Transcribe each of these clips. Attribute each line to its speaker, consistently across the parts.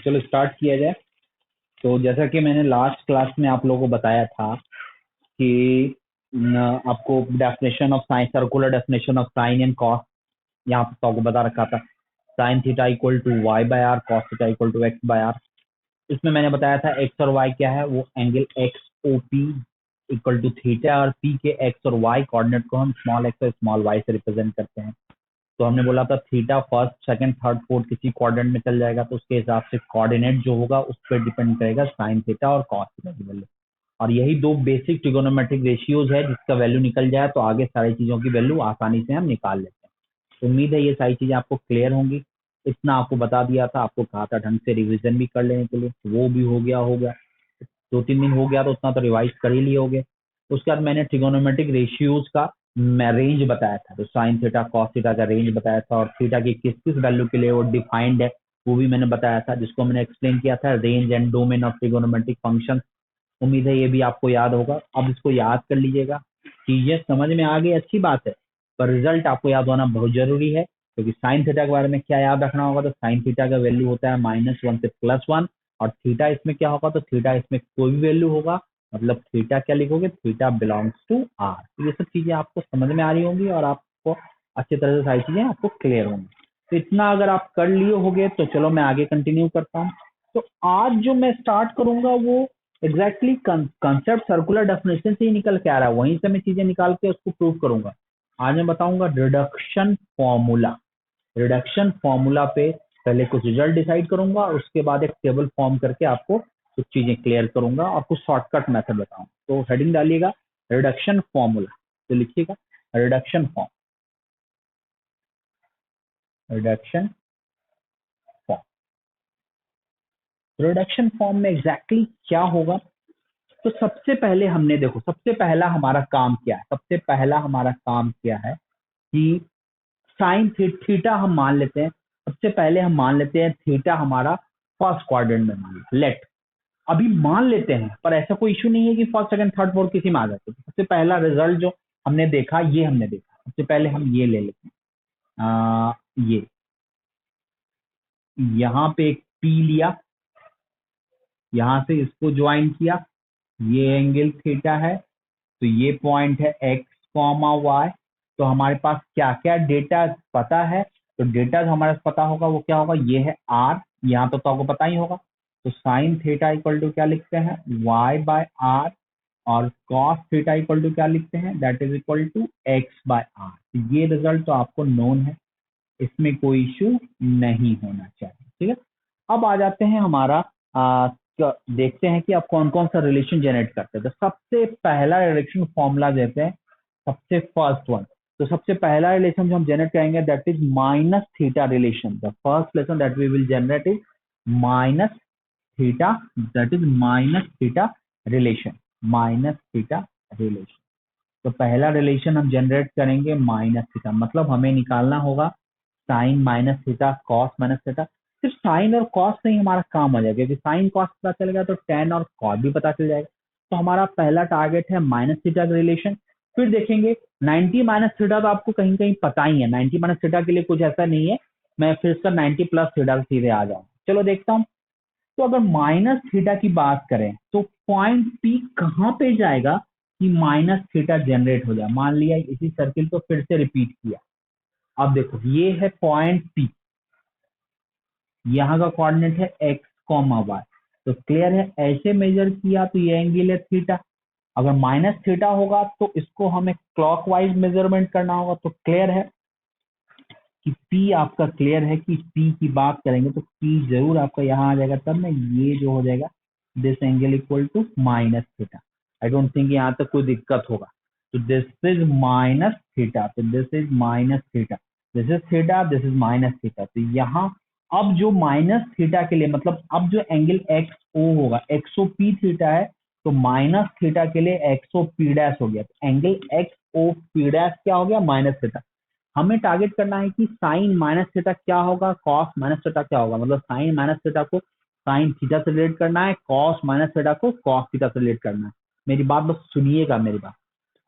Speaker 1: चलो स्टार्ट किया जाए। तो जैसा कि मैंने लास्ट क्लास में आप लोगों को बताया था कि आपको definition of sine, circular definition of sine and cos यहाँ पे तो आपको बता रखा था। Sine theta equal to y by r, cos theta equal to x by r. इसमें मैंने बताया था एक्स और वाई क्या है, वो angle X O P equal to theta, और पी के एक्स और वाई कोऑर्डिनेट को हम स्मॉल एक्स और स्मॉल वाई से रिप्रेजेंट करते हैं। तो हमने बोला था theta first second third fourth किसी कोऑर्डिनेट में चल जाएगा, तो उसके हिसाब से कोऑर्डिनेट जो होगा उस पर डिपेंड करेगा साइन थीटा और कॉस थीटा की वैल्यू। और यही दो बेसिक ट्रिगोनोमेट्रिक रेशियोज है, जिसका वैल्यू निकल जाए तो आगे सारी चीजों की वैल्यू आसानी से हम निकाल लेते हैं। तो उम्मीद है ये सारी चीजें आपको क्लियर होंगी। इतना आपको बता दिया था, आपको कहा था ढंग से रिविजन भी कर लेने के लिए, वो भी हो गया। 2-3 दिन हो गया तो उतना तो रिवाइज कर ही लिए होगे। उसके बाद मैंने ट्रिगोनोमेट्रिक रेशियोज का रेंज बताया था, तो साइन थीटा कॉस थीटा का रेंज बताया था, और थीटा की किस किस वैल्यू के लिए वो डिफाइंड है वो भी मैंने बताया था, जिसको मैंने एक्सप्लेन किया था range and domain of trigonometric function. उम्मीद है ये भी आपको याद होगा। अब इसको याद कर लीजिएगा, चीजें समझ में आ गई, अच्छी बात है, पर रिजल्ट आपको याद होना बहुत जरूरी है। क्योंकि साइन थीटा के बारे में क्या याद रखना होगा, तो साइन थीटा का वैल्यू होता है -1 से +1, और थीटा इसमें क्या होगा, तो थीटा इसमें कोई भी वैल्यू होगा, मतलब थीटा क्या लिखोगे, थीटा बिलोंग्स टू आर। तो ये सब चीजें आपको समझ में आ रही होंगी और आपको अच्छी तरह से सारी चीजें आपको क्लियर होंगी। तो इतना अगर आप कर लिए होगे तो चलो मैं आगे कंटिन्यू करता हूँ। तो आज जो मैं स्टार्ट करूंगा वो एग्जैक्टली कंसेप्ट सर्कुलर डेफिनेशन से ही निकल के आ रहा है, वहीं से मैं चीजें निकाल के उसको प्रूव करूंगा। आज मैं बताऊंगा रिडक्शन फॉर्मूला। रिडक्शन फॉर्मूला पे पहले कुछ रिजल्ट डिसाइड करूंगा, उसके बाद एक टेबल फॉर्म करके आपको कुछ चीजें क्लियर करूंगा और कुछ शॉर्टकट मेथड बताऊंगा। तो हेडिंग डालिएगा रिडक्शन फॉर्मूला, तो लिखिएगा reduction form, reduction form. Reduction form में एग्जैक्टली क्या होगा, तो सबसे पहले हमने देखो, सबसे पहला हमारा काम क्या है, सबसे पहला हमारा काम क्या है कि साइन थीटा हम मान लेते हैं। सबसे पहले हम मान लेते हैं थीटा हमारा फर्स्ट क्वाड्रेंट में मान लेट, अभी मान लेते हैं, पर ऐसा कोई इशू नहीं है कि फर्स्ट सेकंड थर्ड फोर्थ किसी में आ जाते। सबसे पहला रिजल्ट जो हमने देखा, ये हमने देखा, सबसे पहले हम ये ले लेते हैं। ये यहाँ पे एक पी लिया, यहां से इसको ज्वाइन किया, ये एंगल थीटा है, तो ये पॉइंट है एक्स कॉमा वाई। तो हमारे पास क्या क्या डेटा पता है, तो डेटा हमारे पास पता होगा वो क्या होगा, ये है आर, यहाँ तो आपको पता ही होगा। तो साइन थीटा इक्वल टू क्या लिखते हैं, वाई बाय आर, और कॉस थीटा इक्वल टू क्या लिखते हैं, that is equal to x by r. ये रिजल्ट तो आपको नोन है, इसमें कोई इश्यू नहीं होना चाहिए, ठीक है। अब आ जाते हैं हमारा देखते हैं कि आप कौन कौन सा रिलेशन जनरेट करते हैं। तो सबसे पहला रिलेशन फॉर्मूला देते हैं, सबसे फर्स्ट वन। तो सबसे पहला रिलेशन जो हम जनरेट करेंगे that is minus theta relation. The first relation that we will generate is minus theta, that is minus theta relation, minus theta relation. तो पहला रिलेशन हम जनरेट करेंगे माइनस थीटा, मतलब हमें निकालना होगा sine minus theta cos minus theta. सिर्फ sine और कॉस से ही हमारा काम हो जाएगा, क्योंकि साइन कॉस पता चलेगा तो टेन और कॉस भी पता चल जाएगा। तो हमारा पहला टारगेट है माइनस थीटा का रिलेशन। फिर देखेंगे 90 माइनस थीटा, तो आपको कहीं कहीं पता ही है, 90 माइनस थीटा के लिए कुछ ऐसा नहीं है, मैं फिर से 90 प्लस थीटा सीधे आ जाऊँ। चलो देखता हूँ। तो अगर माइनस थीटा की बात करें तो पॉइंट पी कहाँ पे जाएगा कि माइनस थीटा जनरेट हो जाए। मान लिया इसी सर्किल को फिर से रिपीट किया, अब देखो ये है पॉइंट पी, यहाँ का कोऑर्डिनेट है एक्स कॉमा वाई। तो क्लियर है, ऐसे मेजर किया तो ये एंगल है थीटा। अगर माइनस थीटा होगा तो इसको हमें क्लॉकवाइज मेजरमेंट करना होगा। तो क्लियर है कि P आपका क्लियर है कि P की बात करेंगे तो P जरूर आपका यहाँ आ जाएगा, तब ना ये जो हो जाएगा this angle equal to minus theta. I don't think यहाँ तक कोई दिक्कत होगा। तो दिस इज माइनस थीटा, तो this is minus theta, this is theta, this is minus theta. तो यहाँ अब जो माइनस थीटा के लिए, मतलब अब जो एंगल एक्स ओ होगा, एक्सओ पी थीटा है, तो माइनस थीटा के लिए एक्सओ पी डैश हो गया। तो angle X O P dash क्या हो गया, माइनस थीटा। हमें टारगेट करना है कि साइन माइनस थीटा क्या होगा, कॉस माइनस थीटा क्या होगा, मतलब साइन माइनस थीटा को साइन थीटा से रिलेट करना है, कॉस माइनस थीटा को कॉस थीटा से रिलेट करना है। मेरी बात बस सुनिएगा मेरी बात।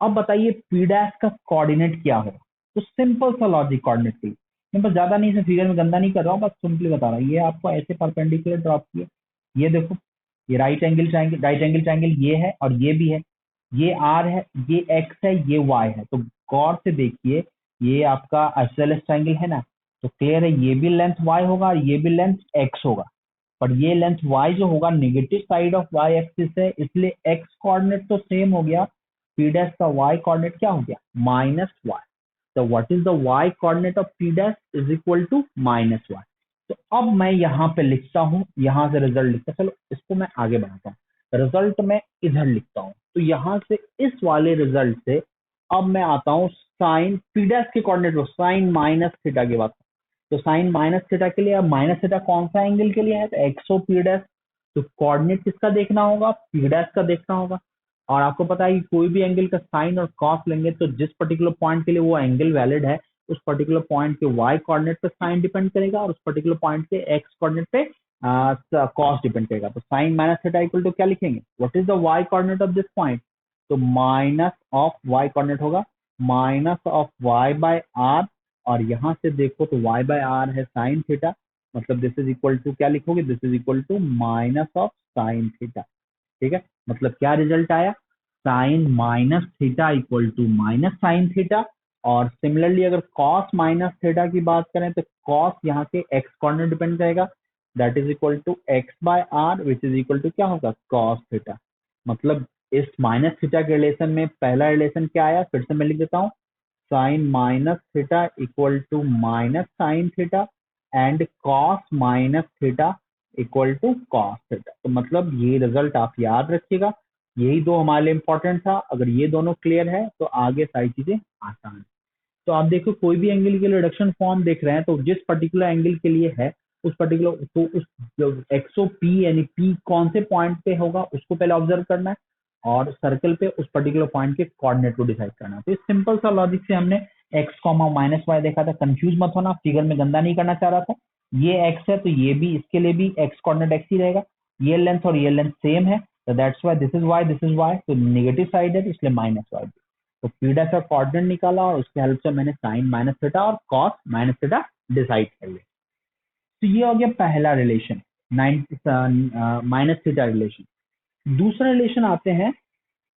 Speaker 1: अब बताइए पी डैश का कोऑर्डिनेट क्या होगा। तो सिंपल सा लॉजिक कोऑर्डिनेट की, मैं बस ज्यादा नहीं, इसे फिगर में गंदा नहीं कर रहा हूँ, बस सिंपली बता रहा हूँ। ये आपको ऐसे परपेंडिकुलर ड्रॉप किए, ये देखो, ये राइट एंगल ट्राइंगल ये है और ये भी है, ये आर है, ये एक्स है, ये वाई है। तो गौर से देखिए, ये आपका आइसोसेलेस ट्राइंगल है ना, तो क्लियर है ये भी लेंथ वाई होगा और ये भी लेंथ एक्स होगा। पर ये लेंथ वाई जो होगा negative side of Y axis है, इसलिए एक्स कोऑर्डिनेट तो सेम हो गया, पी डैश का वाई कोऑर्डिनेट क्या हो गया, माइनस वाई। तो what is the y coordinate of P dash is equal to minus Y. तो अब मैं यहाँ पे लिखता हूँ, यहाँ से रिजल्ट लिखता हूँ, चलो इसको मैं आगे बढ़ाता हूँ, रिजल्ट मैं इधर लिखता हूँ। तो यहाँ से इस वाले रिजल्ट से अब मैं आता हूँ साइन पी डैश के कोऑर्डिनेट को, साइन माइनस थीटा की बात। तो साइन माइनस थीटा के लिए, अब माइनस थीटा कौन सा एंगल के लिए है, तो एक्सो पी डैश। तो कोऑर्डिनेट किसका देखना होगा, पी डैश का देखना होगा। और आपको पता है कि कोई भी एंगल का साइन और कॉस लेंगे तो जिस पर्टिकुलर पॉइंट के लिए वो एंगल वैलिड है, उस पर्टिकुलर पॉइंट के वाई कोऑर्डिनेट पे साइन डिपेंड करेगा और उस पर्टिकुलर पॉइंट के एक्स कोऑर्डिनेट पे कॉस डिपेंड करेगा। तो sine minus theta equal to क्या लिखेंगे, what is the y coordinate of this point, तो माइनस ऑफ वाई कोऑर्डिनेट होगा minus of y by are, और यहां से देखो तो y बाय आर है साइन थीटा, मतलब दिस इज इक्वल टू क्या लिखोगे, this is equal to minus of sine theta. ठीक है, मतलब क्या रिजल्ट आया, sine minus theta equal to minus sine theta. और सिमिलरली अगर cos माइनस थीटा की बात करें तो cos यहाँ के x कोऑर्डिनेट डिपेंड करेगा, that is equal to x by r which is equal to क्या होगा, cos थीटा। मतलब इस माइनस थीटा के रिलेशन में पहला रिलेशन क्या आया, फिर से मैं लिख देता हूँ, sine minus theta equal to minus sine theta and cos minus theta equal to cos theta. तो मतलब ये रिजल्ट आप याद रखिएगा, यही दो हमारे लिए इंपॉर्टेंट था। अगर ये दोनों क्लियर है तो आगे सारी चीजें आसान है। तो आप देखो कोई भी एंगल के लिए रिडक्शन फॉर्म देख रहे हैं, तो जिस पर्टिकुलर एंगल के लिए है उस पर्टिकुलर, तो उस एक्सओ पी यानी पी कौन से पॉइंट पे होगा उसको पहले ऑब्जर्व करना है और सर्कल पे उस पर्टिकुलर पॉइंट के कोऑर्डिनेट को डिसाइड करना है। तो इस सिंपल सा लॉजिक से हमने एक्स कॉमा माइनस वाई देखा था। कंफ्यूज मत होना, फिगर में गंदा नहीं करना चाह रहा था। ये एक्स है तो ये भी, इसके लिए भी एक्स कोऑर्डिनेट एक्स ही रहेगा। ये लेंथ और ये लेंथ सेम है, तो that's y this is y, this is y, तो नेगेटिव साइड है तो इसलिए माइनस वाई। तो पी डैश का कोऑर्डिनेट निकाला और उसके हेल्प से मैंने साइन माइनस थीटा और कॉस माइनस थीटा डिसाइड कर लिया। तो ये हो गया पहला रिलेशन, माइनस थीटा रिलेशन। दूसरा रिलेशन आते हैं,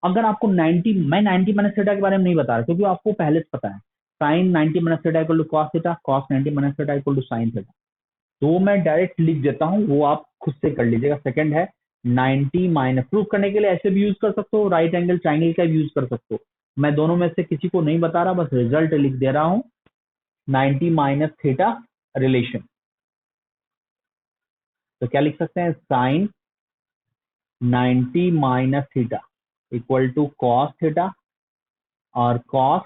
Speaker 1: अगर आपको 90, मैं 90 माइनस थीटा के बारे में नहीं बता रहा क्योंकि आपको पहले से पता है, sine 90 minus theta equal to cos theta, cos 90 minus theta equal to sine theta. तो मैं डायरेक्ट लिख देता हूँ, वो आप खुद से कर लीजिएगा। सेकंड है 90 माइनस, प्रूव करने के लिए ऐसे भी यूज कर सकते हो, राइट एंगल ट्राइंगल का भी यूज कर सकते हो। मैं दोनों में से किसी को नहीं बता रहा, बस रिजल्ट लिख दे रहा हूँ, 90 माइनस थीटा रिलेशन। तो क्या लिख सकते हैं, sine 90 minus theta equal to cos theta और cos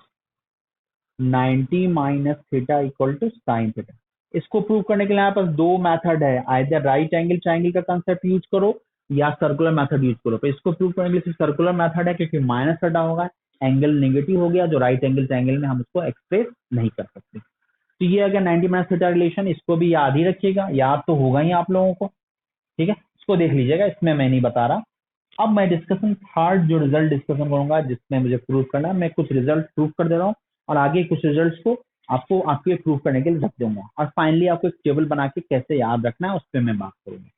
Speaker 1: 90 minus theta equal to sine theta. इसको प्रूव करने के लिए यहाँ पास दो मेथड है, आइदर राइट एंगल ट्राइंगल का कंसेप्ट यूज करो या सर्कुलर मेथड यूज करो। तो इसको प्रूव करने के लिए सिर्फ सर्कुलर मेथड है, क्योंकि माइनस हटा होगा, एंगल नेगेटिव हो गया, जो राइट एंगल ट्राइंगल में हम उसको एक्सप्रेस नहीं कर सकते। तो ये अगर 90 माइनस थीटा रिलेशन, इसको भी याद ही रखिएगा, याद तो होगा ही आप लोगों को। ठीक है, इसको देख लीजिएगा, इसमें मैं नहीं बता रहा। अब मैं डिस्कशन थर्ड जो रिजल्ट डिस्कशन करूंगा जिसमें मुझे प्रूव करना है, मैं कुछ रिजल्ट प्रूव कर दे रहा हूँ और आगे कुछ रिजल्ट्स को आपको आपके प्रूव करने के लिए रख दूंगा, और फाइनली आपको एक टेबल बना के कैसे याद रखना है उस पर मैं बात करूंगा।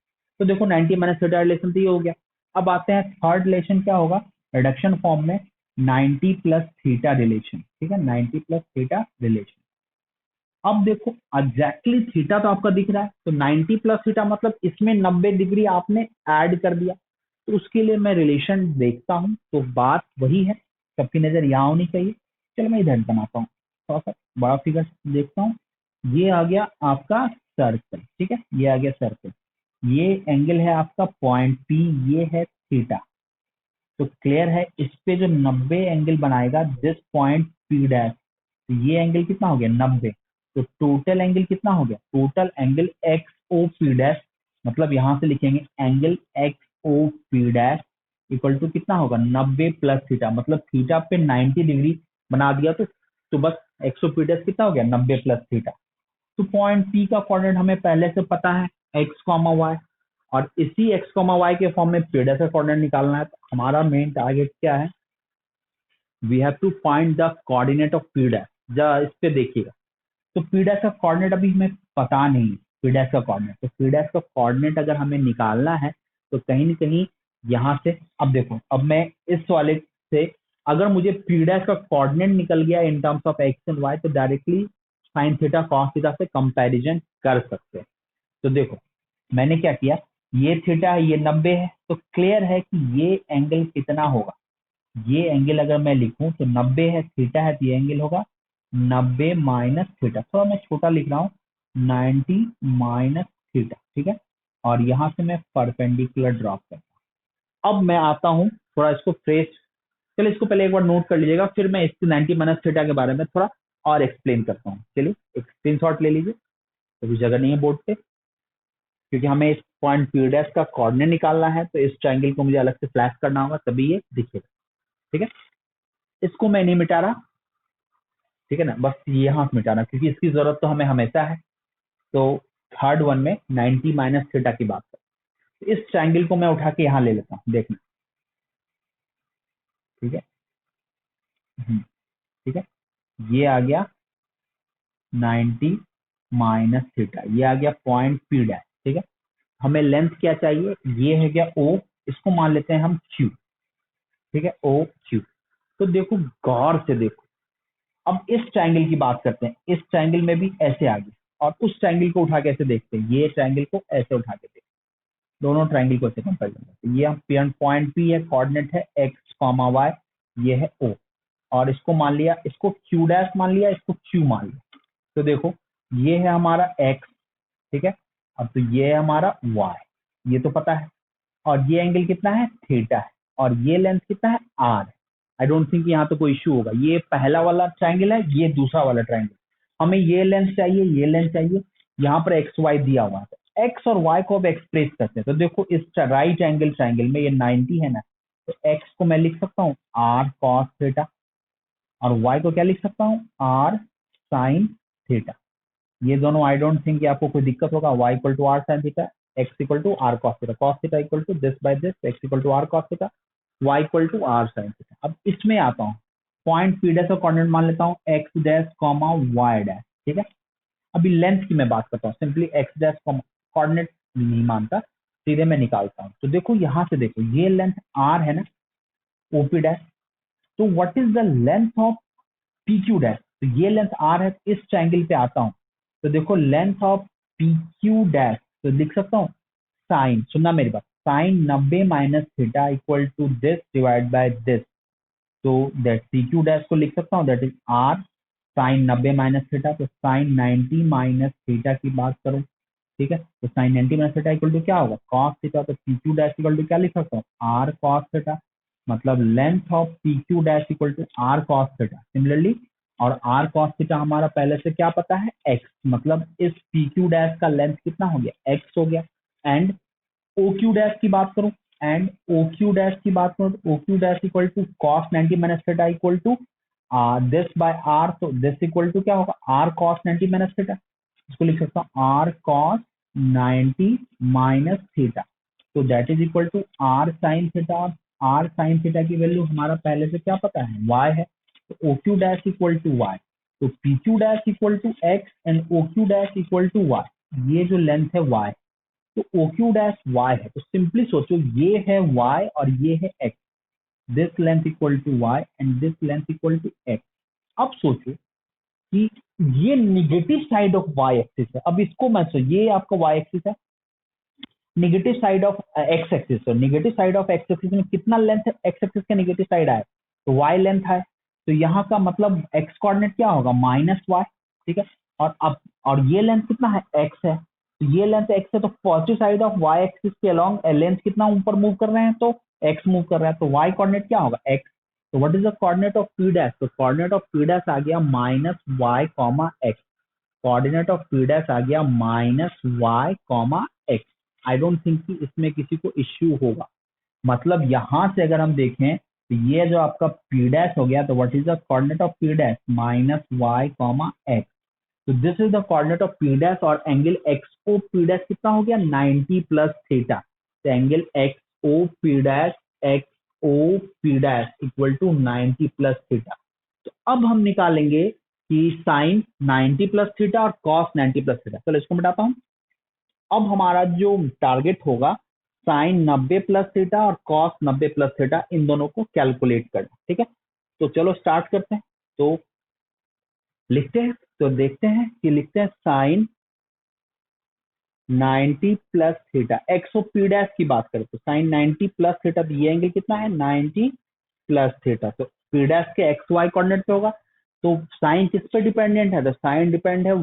Speaker 1: तो देखो 90 माइनस थीटा रिलेशन तो ये हो गया। अब आते हैं थर्ड रिलेशन, क्या होगा रिडक्शन फॉर्म में, 90 प्लस थीटा रिलेशन। ठीक है, 90 प्लस थीटा रिलेशन। अब देखो एग्जैक्टली थीटा तो आपका दिख रहा है, तो 90 प्लस थीटा मतलब इसमें 90 डिग्री आपने ऐड कर दिया। तो उसके लिए मैं रिलेशन देखता हूँ, तो बात वही है, सबकी नजर यहाँ होनी चाहिए। चलो मैं इधर बनाता हूँ, थोड़ा सा बड़ा फिगर देखता हूँ। ये आ गया आपका सर्कल, ठीक है, ये आ गया सर्कल, ये एंगल है आपका पॉइंट पी, ये है थीटा। तो क्लियर है, इस पे जो 90 एंगल बनाएगा दिस पॉइंट पी डैश, तो ये एंगल कितना हो गया 90। तो टोटल एंगल कितना हो गया, total angle X O P dash, मतलब यहां से लिखेंगे angle X O P dash equal to कितना होगा 90 प्लस थीटा, मतलब थीटा पे 90 डिग्री बना दिया। तो बस एक्स ओ पी डैश कितना हो गया 90 प्लस थीटा। तो पॉइंट पी का कोऑर्डिनेट हमें पहले से पता है एक्स कॉमा वाई, और इसी एक्स कॉमा वाई के फॉर्म में पी डैश का कोऑर्डिनेट निकालना है। तो हमारा मेन टारगेट क्या है, we have to find the coordinate of P dash. इस पे देखिएगा, तो पी डैश का कोऑर्डिनेट अभी हमें पता नहीं, पी डैश का कोऑर्डिनेट, तो पी डैश का कोऑर्डिनेट अगर हमें निकालना है तो कहीं ना कहीं यहाँ से, अब देखो, अब मैं इस वाले से अगर मुझे पी डैश का कोऑर्डिनेट निकल गया in terms of X and Y, तो directly sine theta cos theta से कंपैरिजन कर सकते हैं। तो देखो मैंने क्या किया, ये थीटा है, ये 90 है, तो क्लियर है कि ये एंगल कितना होगा, ये एंगल अगर मैं लिखूं तो 90 है, थीटा है, तो ये एंगल होगा 90 माइनस थीटा, थोड़ा मैं छोटा लिख रहा हूँ, 90 माइनस थीटा, ठीक है। और यहाँ से मैं परपेंडिकुलर ड्रॉप करता हूँ। अब मैं आता हूँ थोड़ा इसको फ्रेश, चलिए इसको पहले एक बार नोट कर लीजिएगा, फिर मैं इसके 90 माइनस थीटा के बारे में थोड़ा और एक्सप्लेन करता हूँ। चलिए एक स्क्रीनशॉट ले लीजिए, अभी जगह नहीं है बोर्ड पे, क्योंकि हमें इस पॉइंट पी डैश का कोऑर्डिनेट निकालना है, तो इस ट्रायंगल को मुझे अलग से फ्लैश करना होगा तभी ये दिखेगा, ठीक है। इसको मैं नहीं मिटा रहा, ठीक है ना, बस ये यहाँ मिटा रहा क्योंकि इसकी जरूरत तो हमें हमेशा है। तो थर्ड वन में 90 माइनस थीटा की बात कर, तो इस ट्रायंगल को मैं उठा के यहाँ ले लेता हूँ, देखना, ठीक है। ठीक है, ये आ गया 90 माइनस थीटा, ये आ गया पॉइंट पी डैश, ठीक है। हमें लेंथ क्या चाहिए, ये है क्या ओ, इसको मान लेते हैं हम क्यू, ठीक है, ओ क्यू। तो देखो गौर से देखो, अब इस ट्रायंगल की बात करते हैं, इस ट्रायंगल में भी ऐसे आ गए, और उस ट्रायंगल को उठा के ऐसे देखते हैं, ये ट्रायंगल को ऐसे उठा के देखते हैं, दोनों ट्रायंगल को ऐसे कंपेयर करते हैं। ये हम पॉइंट पी है, कोऑर्डिनेट है एक्स कॉमा वाई, ये है ओ, और इसको मान लिया, इसको क्यू डैश मान लिया, इसको क्यू मान लिया। तो देखो ये है हमारा एक्स, ठीक है, अब तो ये है हमारा वाई, ये तो पता है, और ये एंगल कितना है, थीटा है, और ये लेंथ कितना है, आर। आई डोंट थिंक यहाँ तो कोई इश्यू होगा, ये पहला वाला ट्रायंगल है, ये दूसरा वाला ट्रायंगल, हमें ये लेंथ चाहिए, ये लेंथ चाहिए, यहाँ पर एक्स वाई दिया हुआ है, एक्स और वाई को अब एक्सप्रेस करते हैं। तो देखो इस राइट एंगल ट्रायंगल में ये 90 है ना, तो एक्स को मैं लिख सकता हूँ आर कॉस थीटा, और वाई को क्या लिख सकता हूँ, आर साइन थीटा। ये दोनों आई डोंट थिंक आपको कोई दिक्कत होगा, y equal to are sine theta, x equal to r cos theta equal to this by this, x equal to r cos theta, y equal to are sine theta. अब इसमें आता हूँ, point P dash का coordinate मान लेता हूँ x dash comma y dash, ठीक है। अभी लेंथ की मैं बात करता हूँ, सिंपली एक्स डैश कोऑर्डिनेट नहीं मानता, सीधे मैं निकालता हूँ। तो देखो यहाँ से देखो, ये लेंथ आर है ना, ओपी डैश, तो what is the length of P Q dash, तो ये लेंथ आर है, इस ट्रायंगल पे आता हूँ, तो देखो length of P Q dash, तो लिख सकता हूँ साइन, सुनना मेरी बात, sine 90 minus theta equal to this divide by this, तो दैट पी क्यू डैश को लिख सकता हूँ that is r sine 90 minus theta, तो साइन 90 माइनस थीटा की बात करो, ठीक है, तो sine 90 minus theta equal to क्या होगा, कॉस थीटा, तो P Q dash equal to क्या लिख सकता हूँ, आर कॉस थीटा, मतलब length of P Q dash equal to r cos theta. Similarly, और आर कॉस थीटा हमारा पहले से क्या पता है, एक्स, मतलब इस पी क्यू डैश का लेंथ कितना हो गया, एक्स हो गया। एंड ओ क्यू डैश की बात करूं, एंड ओ क्यू डैश की बात करूं, तो O Q dash equal to cos 90 minus theta equal to this by are, तो दिस इक्वल टू क्या होगा, आर कॉस 90 माइनस थीटा, इसको लिख सकता हूँ आर कॉस 90 माइनस थीटा, तो that is equal to are sine theta, और R sine theta की वैल्यू हमारा पहले से क्या पता है, वाई है, तो O Q dash equal to Y, तो P Q dash equal to X and O Q dash equal to Y, ये जो लेंथ है वाई, तो ओ क्यू डैश वाई है, तो सिंपली सोचो ये है वाई और ये है X, this length equal to Y and this length equal to X. अब सोचो कि ये negative side of Y axis है, अब इसको मैं ये आपका वाई एक्सिस है, negative side of x axis, तो negative side of x axis में कितना लेंथ है, एक्स एक्सिस का निगेटिव साइड आए तो वाई लेंथ है, तो यहाँ का मतलब एक्स कोऑर्डिनेट क्या होगा, माइनस वाई, ठीक है। और अब और ये लेंथ कितना है, एक्स है, तो ये लेंथ एक्स है, तो positive side of Y axis के अलोंग लेंथ कितना ऊपर मूव कर रहे हैं, तो एक्स मूव कर रहा है, तो वाई कोऑर्डिनेट क्या होगा, एक्स। तो what is the coordinate of P dash, तो कोऑर्डिनेट ऑफ पी डैश आ गया minus Y comma X, coordinate of P dash आ गया minus Y comma X. I don't think कि इसमें किसी को इश्यू होगा, मतलब यहां से अगर हम देखें तो ये जो आपका पी डैश हो गया, तो what is the coordinate of P dash, minus Y comma X, तो this is the coordinate of P dash, और angle X O P dash कितना हो गया, 90 प्लस थीटा, तो angle X O P dash, X O P dash equal to 90 plus theta. तो अब हम निकालेंगे कि साइन 90 प्लस थीटा और कॉस 90 प्लस थीटा। चलो इसको मिटाता हूँ। अब हमारा जो टारगेट होगा साइन 90 प्लस थीटा और कॉस 90 प्लस थीटा, इन दोनों को कैलकुलेट करना। ठीक है, तो चलो स्टार्ट करते हैं। तो लिखते हैं, तो देखते हैं कि लिखते हैं साइन 90 प्लस थीटा, एक्स और पी डैश की बात करें तो साइन 90 प्लस थीटा, तो ये एंगल कितना है 90 प्लस थीटा, तो पी डैश के एक्स वाई कोऑर्डिनेट पे होगा। तो साइन किस पे डिपेंडेंट है, तो साइन डिपेंड है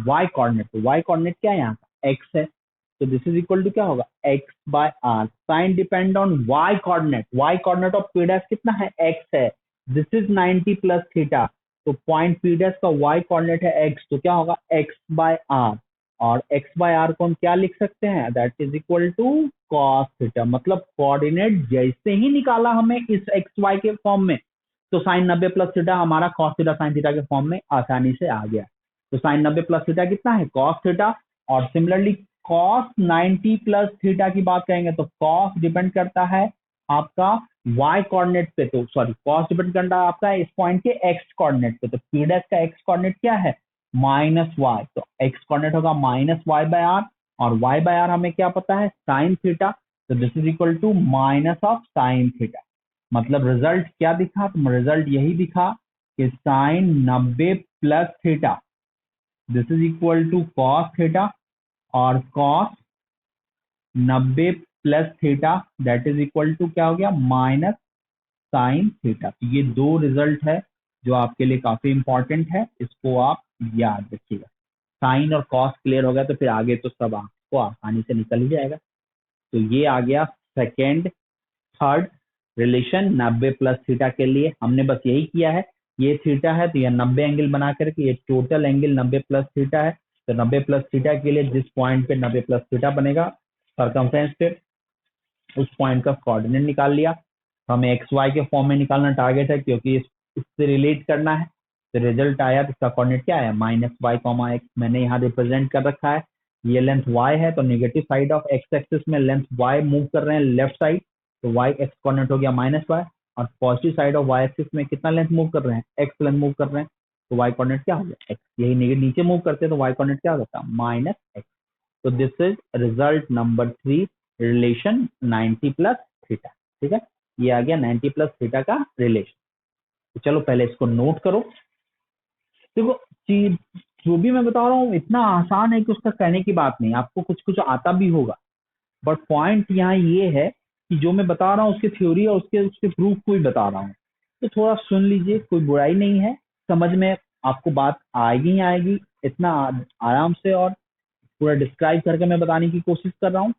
Speaker 1: वाई कोऑर्डिनेट पे। वाई कोऑर्डिनेट क्या है यहाँ का, एक्स है, तो दिस इज इक्वल टू क्या होगा x by r. Sine depend on y coordinate, y coordinate of P dash कितना है एक्स है, दिस इज 90 प्लस थीटा, तो पॉइंट पी डैश का वाई कोऑर्डिनेट है एक्स, तो क्या होगा एक्स बाय आर। और x बाय आर को हम क्या लिख सकते हैं, that is equal to cos theta. मतलब कोऑर्डिनेट जैसे ही निकाला हमें इस एक्स वाई के फॉर्म में, तो साइन 90 प्लस थीटा हमारा कॉस थीटा साइन थीटा के फॉर्म में आसानी से आ गया। तो साइन 90 प्लस थीटा कितना है कॉस थीटा। और सिमिलरली कॉस 90 प्लस थीटा की बात करेंगे तो कॉस डिपेंड करता है आपका y कोऑर्डिनेट पे, तो सॉरी कॉस डिपेंड करता है आपका इस पॉइंट के x कोऑर्डिनेट पे। तो पी डैश का x कोऑर्डिनेट क्या है माइनस वाई, तो x कोऑर्डिनेट होगा माइनस वाई बाय आर, और y बाय आर हमें क्या पता है साइन थीटा, तो this is equal to minus of sine theta. मतलब रिजल्ट क्या दिखा, तो रिजल्ट यही दिखा कि sine 90 plus theta this is equal to cos theta, और cos 90 plus theta that is equal to क्या हो गया माइनस साइन थीटा। तो ये दो रिजल्ट है जो आपके लिए काफी इंपॉर्टेंट है, इसको आप याद रखिएगा। साइन और कॉस क्लियर हो गया तो फिर आगे तो सब आपको आसानी से निकल ही जाएगा। तो ये आ गया second third relation 90 plus theta के लिए। हमने बस यही किया है, ये थीटा है तो ये 90 एंगल बना करके ये टोटल एंगल 90 प्लस थीटा है। तो 90 प्लस थीटा के लिए जिस पॉइंट पे 90 प्लस थीटा बनेगा सर्कमफ्रेंस पे, उस पॉइंट का कोऑर्डिनेट निकाल लिया। तो हमें एक्स वाई के फॉर्म में निकालना टारगेट है क्योंकि इससे रिलेट करना है। तो रिजल्ट आया तो इसका कोऑर्डिनेट क्या है माइनस वाई कॉमा एक्स, मैंने यहाँ रिप्रेजेंट कर रखा है। ये लेंथ y है तो negative side of x axis में लेंथ y मूव कर रहे हैं लेफ्ट साइड, तो y एक्स कोऑर्डिनेट हो गया माइनस वाई, और positive side of y axis में कितना लेंथ मूव कर रहे हैं x लेंथ मूव कर रहे हैं, तो y कोऑर्डिनेट क्या हो गया x। यही नीचे मूव करते हैं तो y कोऑर्डिनेट क्या हो जाता है माइनस x। तो this is result number 3 relation 90 plus theta. ठीक है, ये आ गया 90 प्लस थीटा का रिलेशन। तो चलो पहले इसको नोट करो। देखो चीज जो भी मैं बता रहा हूँ इतना आसान है कि उसका कहने की बात नहीं, आपको कुछ कुछ आता भी होगा, बट पॉइंट यहाँ ये है कि जो मैं बता रहा हूँ उसकी थ्योरी और उसके उसके प्रूफ को ही बता रहा हूँ, तो थोड़ा सुन लीजिए, कोई बुराई नहीं है, समझ में आपको बात आएगी ही आएगी। इतना आराम से और पूरा डिस्क्राइब करके मैं बताने की कोशिश कर रहा हूँ।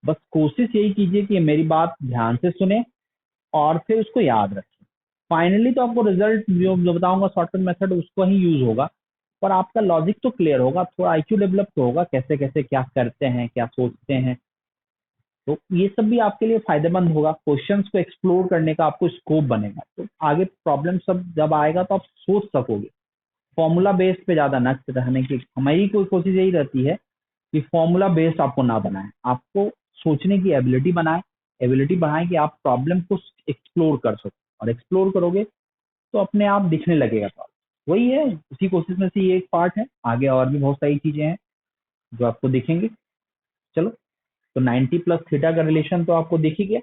Speaker 1: बस कोशिश यही कीजिए कि मेरी बात ध्यान से सुने और फिर उसको याद रखें। फाइनली तो आपको रिजल्ट जो बताऊंगा शॉर्टकट मेथड उसको ही यूज होगा, पर आपका लॉजिक तो क्लियर होगा, थोड़ा आईक्यू डेवलप तो होगा, कैसे कैसे क्या करते हैं क्या सोचते हैं। तो ये सब भी आपके लिए फायदेमंद होगा, क्वेश्चंस को एक्सप्लोर करने का आपको स्कोप बनेगा। तो आगे प्रॉब्लम सब जब आएगा तो आप सोच सकोगे। फॉर्मूला बेस्ड पे ज्यादा न रहने की हमारी कोई कोशिश यही रहती है कि फॉर्मूला बेस्ड आपको ना बनाए, आपको सोचने की एबिलिटी बनाए, एबिलिटी बढ़ाएं कि आप प्रॉब्लम को एक्सप्लोर कर सको, और एक्सप्लोर करोगे तो अपने आप दिखने लगेगा प्रॉब्लम। वही है, उसी कोशिश में से ये एक पार्ट है, आगे और भी बहुत सारी चीजें हैं जो आपको दिखेंगे। चलो, तो 90 प्लस थीटा का रिलेशन तो आपको दिख ही गया।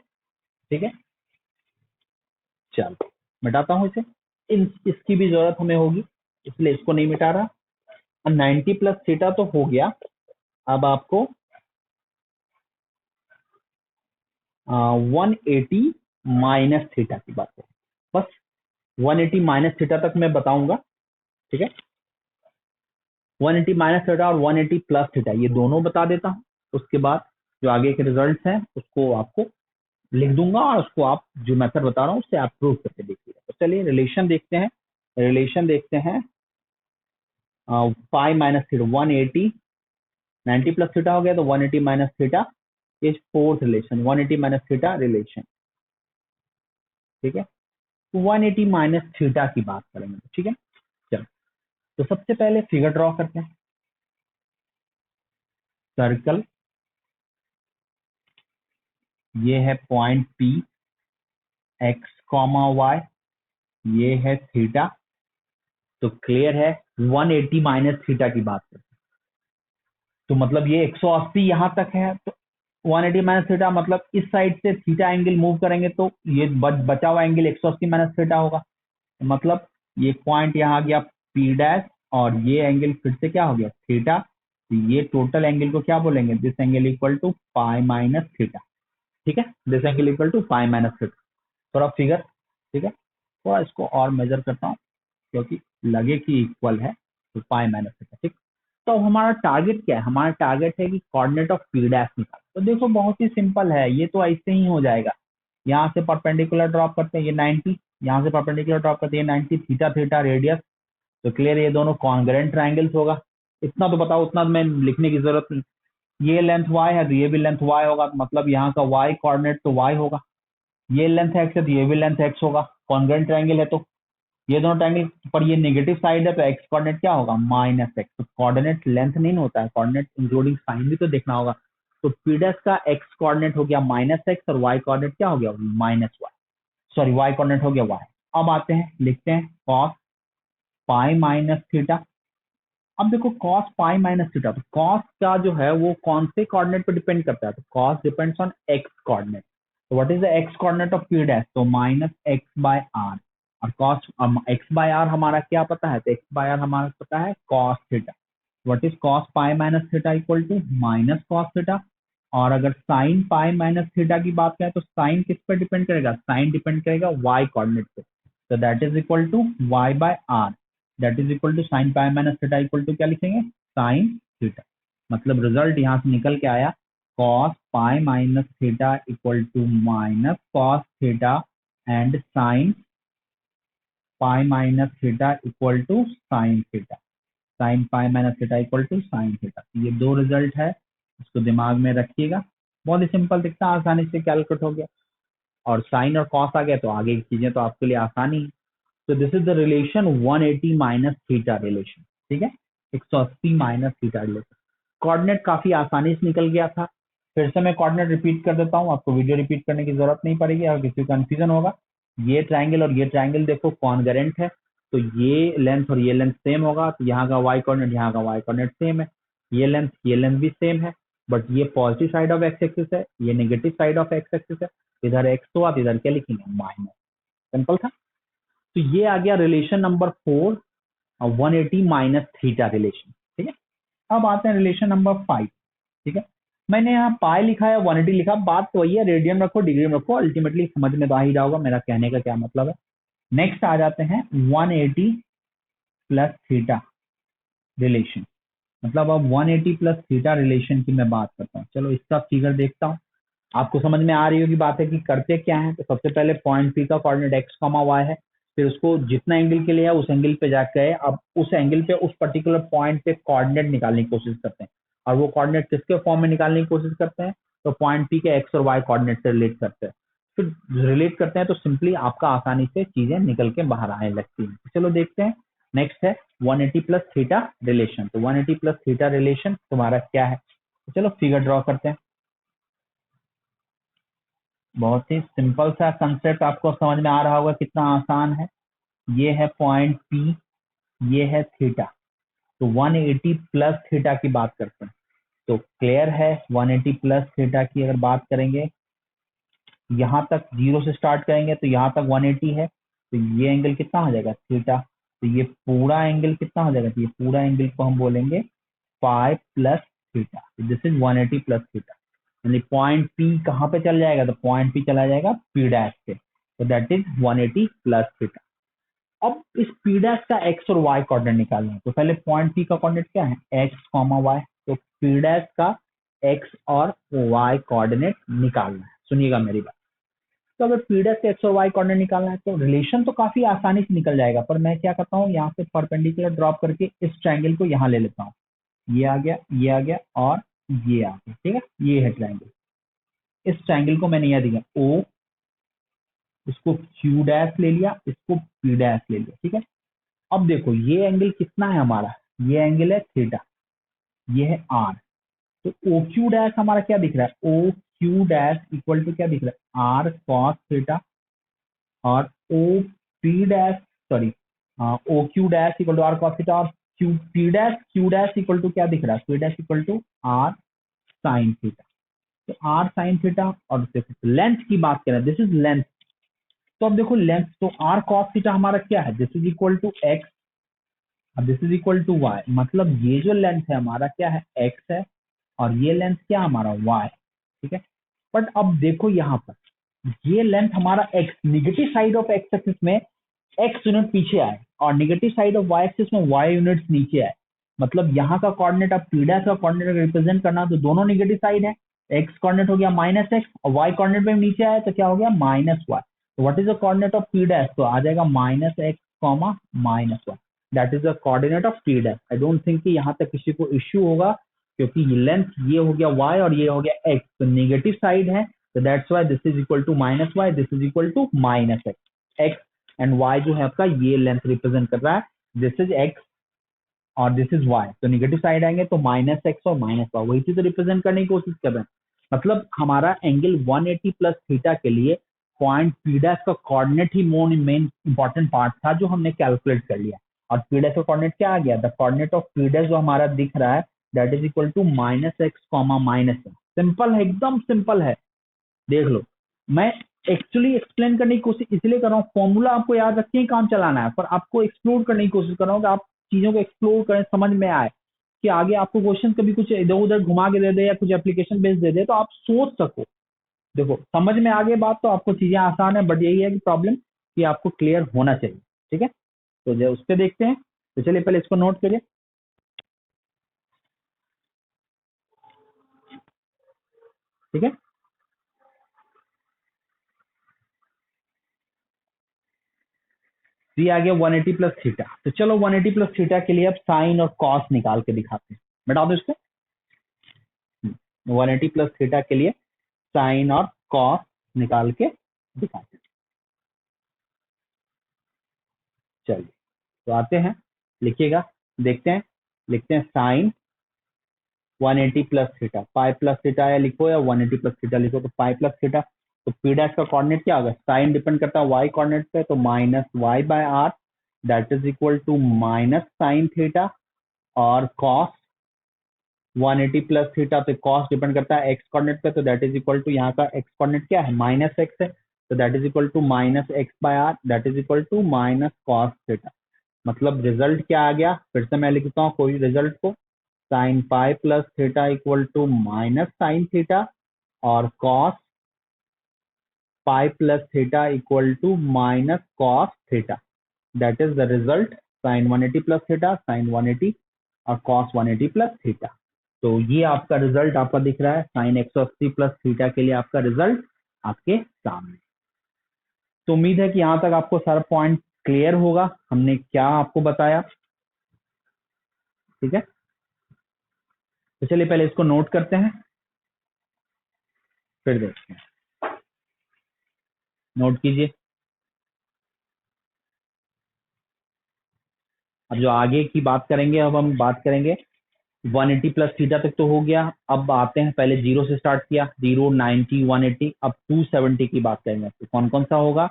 Speaker 1: ठीक है, चलो मिटाता हूँ इसे, इसकी भी जरूरत हमें होगी इसलिए इसको नहीं मिटा रहा। 90 प्लस थीटा तो हो गया, अब आपको 180 माइनस थीटा की बात है। बस 180 माइनस थीटा तक मैं बताऊंगा। ठीक है, 180 माइनस थीटा और 180 प्लस थीटा ये दोनों बता देता हूँ, उसके बाद जो आगे के रिजल्ट्स हैं उसको आपको लिख दूंगा और उसको आप जो मेथड बता रहा हूँ उससे आप प्रूव करके देखिएगा। तो चलिए रिलेशन देखते हैं। रिलेशन देखते हैं, पाई माइनस थीटा 180, 90 प्लस थीटा हो गया तो 180 minus theta is fourth relation, 180 minus theta relation. ठीक है, 180 माइनस थीटा की बात करेंगे। ठीक है, चलो तो सबसे पहले फिगर ड्रॉ करते हैं। सर्कल, ये है point P, x comma y, ये है थीटा। तो क्लियर है 180 माइनस थीटा की बात करते हैं। तो मतलब ये 180 यहां तक है, तो 180 माइनस थीटा मतलब इस साइड से थीटा एंगल मूव करेंगे तो ये बचा हुआ एंगल 180 माइनस थीटा होगा। मतलब ये पॉइंट यहाँ आ गया पी डैश, और ये एंगल फिर से क्या हो गया थीटा। तो ये टोटल एंगल को क्या बोलेंगे, this angle equal to pi minus theta. ठीक है, this angle equal to pi minus theta. थोड़ा फिगर, ठीक है, थोड़ा इसको और मेजर करता हूँ क्योंकि लगे कि इक्वल है, तो पाई माइनस थीटा। ठीक, तो अब हमारा टारगेट क्या है, हमारा टारगेट है कि कोऑर्डिनेट ऑफ पी डैश निकाल। तो देखो बहुत ही सिंपल है, ये तो ऐसे ही हो जाएगा। यहाँ से परपेंडिकुलर ड्रॉप करते हैं ये 90, यहाँ से परपेंडिकुलर ड्रॉप करते हैं 90, थीटा थीटा रेडियस। तो क्लियर ये दोनों कॉन्ग्रेंट ट्राइंगल्स होगा। इतना तो बताओ, उतना मैं लिखने की जरूरत नहीं। ये लेंथ y है तो ये भी लेंथ y होगा, मतलब यहाँ का y कोऑर्डिनेट तो y होगा। ये लेंथ x है तो ये भी लेंथ x होगा, कॉन्ग्रेंट ट्राइंगल है। तो ये दोनों ट्राइंगल पर ये नेगेटिव साइड है तो x कोऑर्डिनेट क्या होगा माइनस x। तो कोऑर्डिनेट लेंथ नहीं होता है, कोऑर्डिनेट इंक्लूडिंग साइन भी तो देखना होगा। तो पी डैश का x कोऑर्डिनेट हो गया माइनस x और y कोऑर्डिनेट क्या हो गया minus y, sorry y coordinate हो गया y। अब आते हैं लिखते हैं cos पाई माइनस थीटा। अब देखो cos पाई माइनस थीटा, तो cos का जो है वो कौन से कोऑर्डिनेट पे डिपेंड करता है, तो cos depends on x coordinate. तो what is the x coordinate of p dash, तो माइनस x बाय r। और cos x बाय r हमारा क्या पता है, तो x बाय r हमारा पता है cos theta. What is cos pi minus theta equal to minus cos theta. और अगर sin पाई माइनस थीटा की बात करें तो sin किस पे डिपेंड करेगा, sin डिपेंड करेगा y कोऑर्डिनेट पे। तो that is equal to y by r, that is equal to sine pi minus theta equal to क्या लिखेंगे साइन थीटा। मतलब रिजल्ट यहाँ से निकल के आया cos pi minus theta equal to minus cos theta and sine pi minus theta equal to sine theta. Sine pi minus theta equal to sine theta, ये दो रिजल्ट है, इसको दिमाग में रखिएगा। बहुत ही सिंपल दिखता है, आसानी से कैलकुलेट हो गया। और साइन और कॉस आ गया तो आगे की चीजें तो आपके लिए आसानी है। तो this is the relation 180 minus theta relation. ठीक है, 180 माइनस थीटा रिलेशन। कोऑर्डिनेट काफी आसानी से निकल गया था। फिर से मैं कोऑर्डिनेट रिपीट कर देता हूँ, आपको वीडियो रिपीट करने की जरूरत नहीं पड़ेगी। अगर किसी को कंफ्यूजन होगा, ये ट्राइंगल और ये ट्राइंगल देखो कॉन्ग्रेंट है, तो ये लेंथ और ये लेंथ सेम होगा। तो यहाँ का y कोऑर्डिनेट यहाँ का y कोऑर्डिनेट सेम है, ये लेंथ भी सेम है। बट ये positive side of x axis है, ये negative side of x axis है। इधर एक्स तो आप इधर क्या लिखेंगे माइनस। सिंपल था। तो ये आ गया relation number 4, 180 minus theta relation. ठीक है, अब आते हैं रिलेशन नंबर 5। ठीक है, मैंने यहाँ पाई लिखा है 180 लिखा, बात तो वही है, रेडियन रखो डिग्री में रखो, अल्टीमेटली समझ में तो आ ही जाओगा मेरा कहने का क्या मतलब है। नेक्स्ट आ जाते हैं 180 प्लस थीटा रिलेशन। मतलब अब 180 प्लस थीटा रिलेशन की मैं बात करता हूँ। चलो इसका फिगर देखता हूँ, आपको समझ में आ रही होगी बात है कि करते क्या है। तो सबसे पहले पॉइंट पी का कोऑर्डिनेट एक्स कॉमा वाई है, फिर उसको जितना एंगल के लिए है उस एंगल पे जाके अब उस एंगल पे उस पर्टिकुलर पॉइंट पे कोऑर्डिनेट निकालने की कोशिश करते हैं। और वो कोऑर्डिनेट किसके फॉर्म में निकालने की कोशिश करते हैं, तो पॉइंट पी के एक्स और वाई कोऑर्डिनेट से रिलेट करते हैं। फिर रिलेट करते हैं तो सिंपली आपका आसानी से चीजें निकल के बाहर आने लगती हैं। चलो देखते हैं। नेक्स्ट है 180 प्लस थीटा रिलेशन। तो 180 प्लस थीटा रिलेशन तुम्हारा क्या है, तो चलो फिगर ड्रॉ करते हैं। बहुत ही सिंपल सा कंसेप्ट, आपको समझ में आ रहा होगा कितना आसान है। ये है पॉइंट पी, ये है थीटा। तो 180 प्लस थीटा की बात करते हैं। तो क्लियर है 180 प्लस थीटा की अगर बात करेंगे, यहाँ तक जीरो से स्टार्ट करेंगे तो यहाँ तक 180 है। तो ये एंगल कितना हो जाएगा थीटा। तो ये पूरा एंगल कितना हो जाएगा, तो ये पूरा एंगल को हम बोलेंगे पाई plus theta. This is 180 plus theta. यानी पॉइंट पी कहाँ पे चल जाएगा, तो पॉइंट पी चला जाएगा पी डैश पे। तो दैट इज 180 प्लस थीटा। अब इस पी डैश का एक्स और वाई कोऑर्डिनेट निकालना है। तो पहले पॉइंट पी का कोऑर्डिनेट क्या है एक्स कॉमा वाई। तो पी डैश का एक्स और वाई कोऑर्डिनेट निकालना है। सुनिएगा मेरी बात। तो अगर पी डैश का एक्स और वाई कोऑर्डिनेट निकालना है तो रिलेशन तो काफी आसानी से निकल जाएगा। पर मैं क्या करता हूँ, यहाँ से परपेंडिकुलर ड्रॉप करके इस ट्राइंगल को यहाँ ले लेता हूँ। ये आ गया, ये आ गया और ये आ गया। ठीक है, ये है ट्राइंगल। इस ट्राइंगल को मैंने यह दिया ओ, इसको क्यू डैश ले लिया, इसको पी डैश ले लिया। ठीक है, अब देखो ये एंगल कितना है हमारा, ये एंगल है थीटा, ये है आर। तो ओ क्यू डैश हमारा क्या दिख रहा है, O Q dash equal to क्या दिख रहा है आर कॉस थीटा। और O P dash, sorry O Q dash equal to r cos theta, और क्यू डैश इक्वल टू क्या दिख रहा है, Q dash equal to are sine theta. तो आर साइन थीटा, और देखो लेंथ की बात करें, दिस इज लेंथ। तो अब देखो लेंथ, तो आर कॉस थीटा हमारा क्या है, this is equal to x, this is equal to y. मतलब ये जो लेंथ है हमारा क्या है, एक्स है, और ये लेंथ क्या हमारा वाई, ठीक है। बट अब देखो यहाँ पर ये लेंथ हमारा x, negative side of x axis में एक्स यूनिट पीछे आए, और negative side of Y axis में वाई यूनिट नीचे आए। मतलब यहाँ का कोऑर्डिनेट, अब पी डैश का कोऑर्डिनेट रिप्रेजेंट करना, तो दोनों निगेटिव साइड है, एक्स कोऑर्डिनेट हो गया माइनस एक्स, और वाई कोऑर्डिनेट में नीचे आया तो क्या हो गया माइनस वाई। तो what is the coordinate of P dash, तो आ जाएगा minus x comma minus y, that is the coordinate of P dash. I don't think कि यहाँ तक किसी को इश्यू होगा, क्योंकि लेंथ ये हो गया y और ये हो गया x, तो नेगेटिव साइड है, तो that's why this is equal to minus y, this is equal to minus x and y जो है आपका ये लेंथ रिप्रेजेंट कर रहा है, दिस इज x और दिस इज y। तो नेगेटिव साइड आएंगे तो माइनस x और माइनस y, वही चीज रिप्रेजेंट करने की कोशिश कर रहे हैं। मतलब हमारा एंगल 180 प्लस थीटा के लिए पॉइंट पी डैश का कोऑर्डिनेट ही मेन इंपॉर्टेंट पार्ट था, जो हमने कैलकुलेट कर लिया। और पी डैश का कोऑर्डिनेट क्या आ गया, the coordinate of P dash जो हमारा दिख रहा है, that is equal to minus x comma minus x. Simple है, एकदम सिंपल है, देख लो। मैं एक्चुअली एक्सप्लेन करने की कोशिश इसलिए कर रहा हूँ, फॉर्मूला आपको याद रख के ही काम चलाना है, पर आपको एक्सप्लोर करने की कोशिश कर रहा हूँ कि आप चीजों को एक्सप्लोर करें, समझ में आए, कि आगे आपको क्वेश्चन कभी कुछ इधर उधर घुमा के दे दे या कुछ एप्लीकेशन बेस्ड दे दे तो आप सोच सको। देखो समझ में आ गई बात तो आपको चीजें आसान है, बट यही है कि प्रॉब्लम कि आपको क्लियर होना चाहिए, ठीक है। तो जो उस पर देखते हैं, तो चलिए पहले इसको नोट करिए, ठीक है। ये आ गया 180 प्लस थीटा। तो चलो 180 प्लस थीटा के लिए अब साइन और कॉस निकाल के दिखाते हैं, बता दो इसको। 180 प्लस थीटा के लिए साइन और कॉस निकाल के दिखाते हैं। चलिए तो आते हैं, लिखिएगा, देखते हैं। लिखते हैं sine 180 plus theta, pi plus theta या लिखो या 180 प्लस थीटा लिखो, तो पाई प्लस थीटा। तो पी डैश का कोऑर्डिनेट क्या होगा, साइन डिपेंड करता है वाई कोऑर्डिनेट पे, तो minus Y by are, that is equal to minus sine theta, और कॉस 180 प्लस थीटा पे कॉस डिपेंड करता है एक्स कोऑर्डिनेट पे, तो दैट इज इक्वल टू यहाँ का एक्स कोऑर्डिनेट क्या है माइनस एक्स है, तो that is equal to minus x by are, that is equal to minus cos theta. मतलब रिजल्ट क्या आ गया, फिर से मैं लिखता हूँ कोई रिजल्ट को, sine pi plus theta equal to minus sine theta, और cos pi plus theta equal to minus cos theta, that is the result, sine 180 plus theta, sine 180 और कॉस 180 प्लस थीटा। तो ये आपका रिजल्ट आपका दिख रहा है, साइन 180 प्लस थीटा के लिए आपका रिजल्ट आपके सामने। तो उम्मीद है कि यहाँ तक आपको सारा पॉइंट क्लियर होगा, हमने क्या आपको बताया, ठीक है। तो चलिए पहले इसको नोट करते हैं, फिर देखते हैं। नोट कीजिए। अब जो आगे की बात करेंगे, अब हम बात करेंगे 180 प्लस थीटा तक तो हो गया। अब आते हैं, पहले जीरो से स्टार्ट किया, 0, 90, 180, अब 270 की बात करेंगे। तो कौन कौन सा होगा,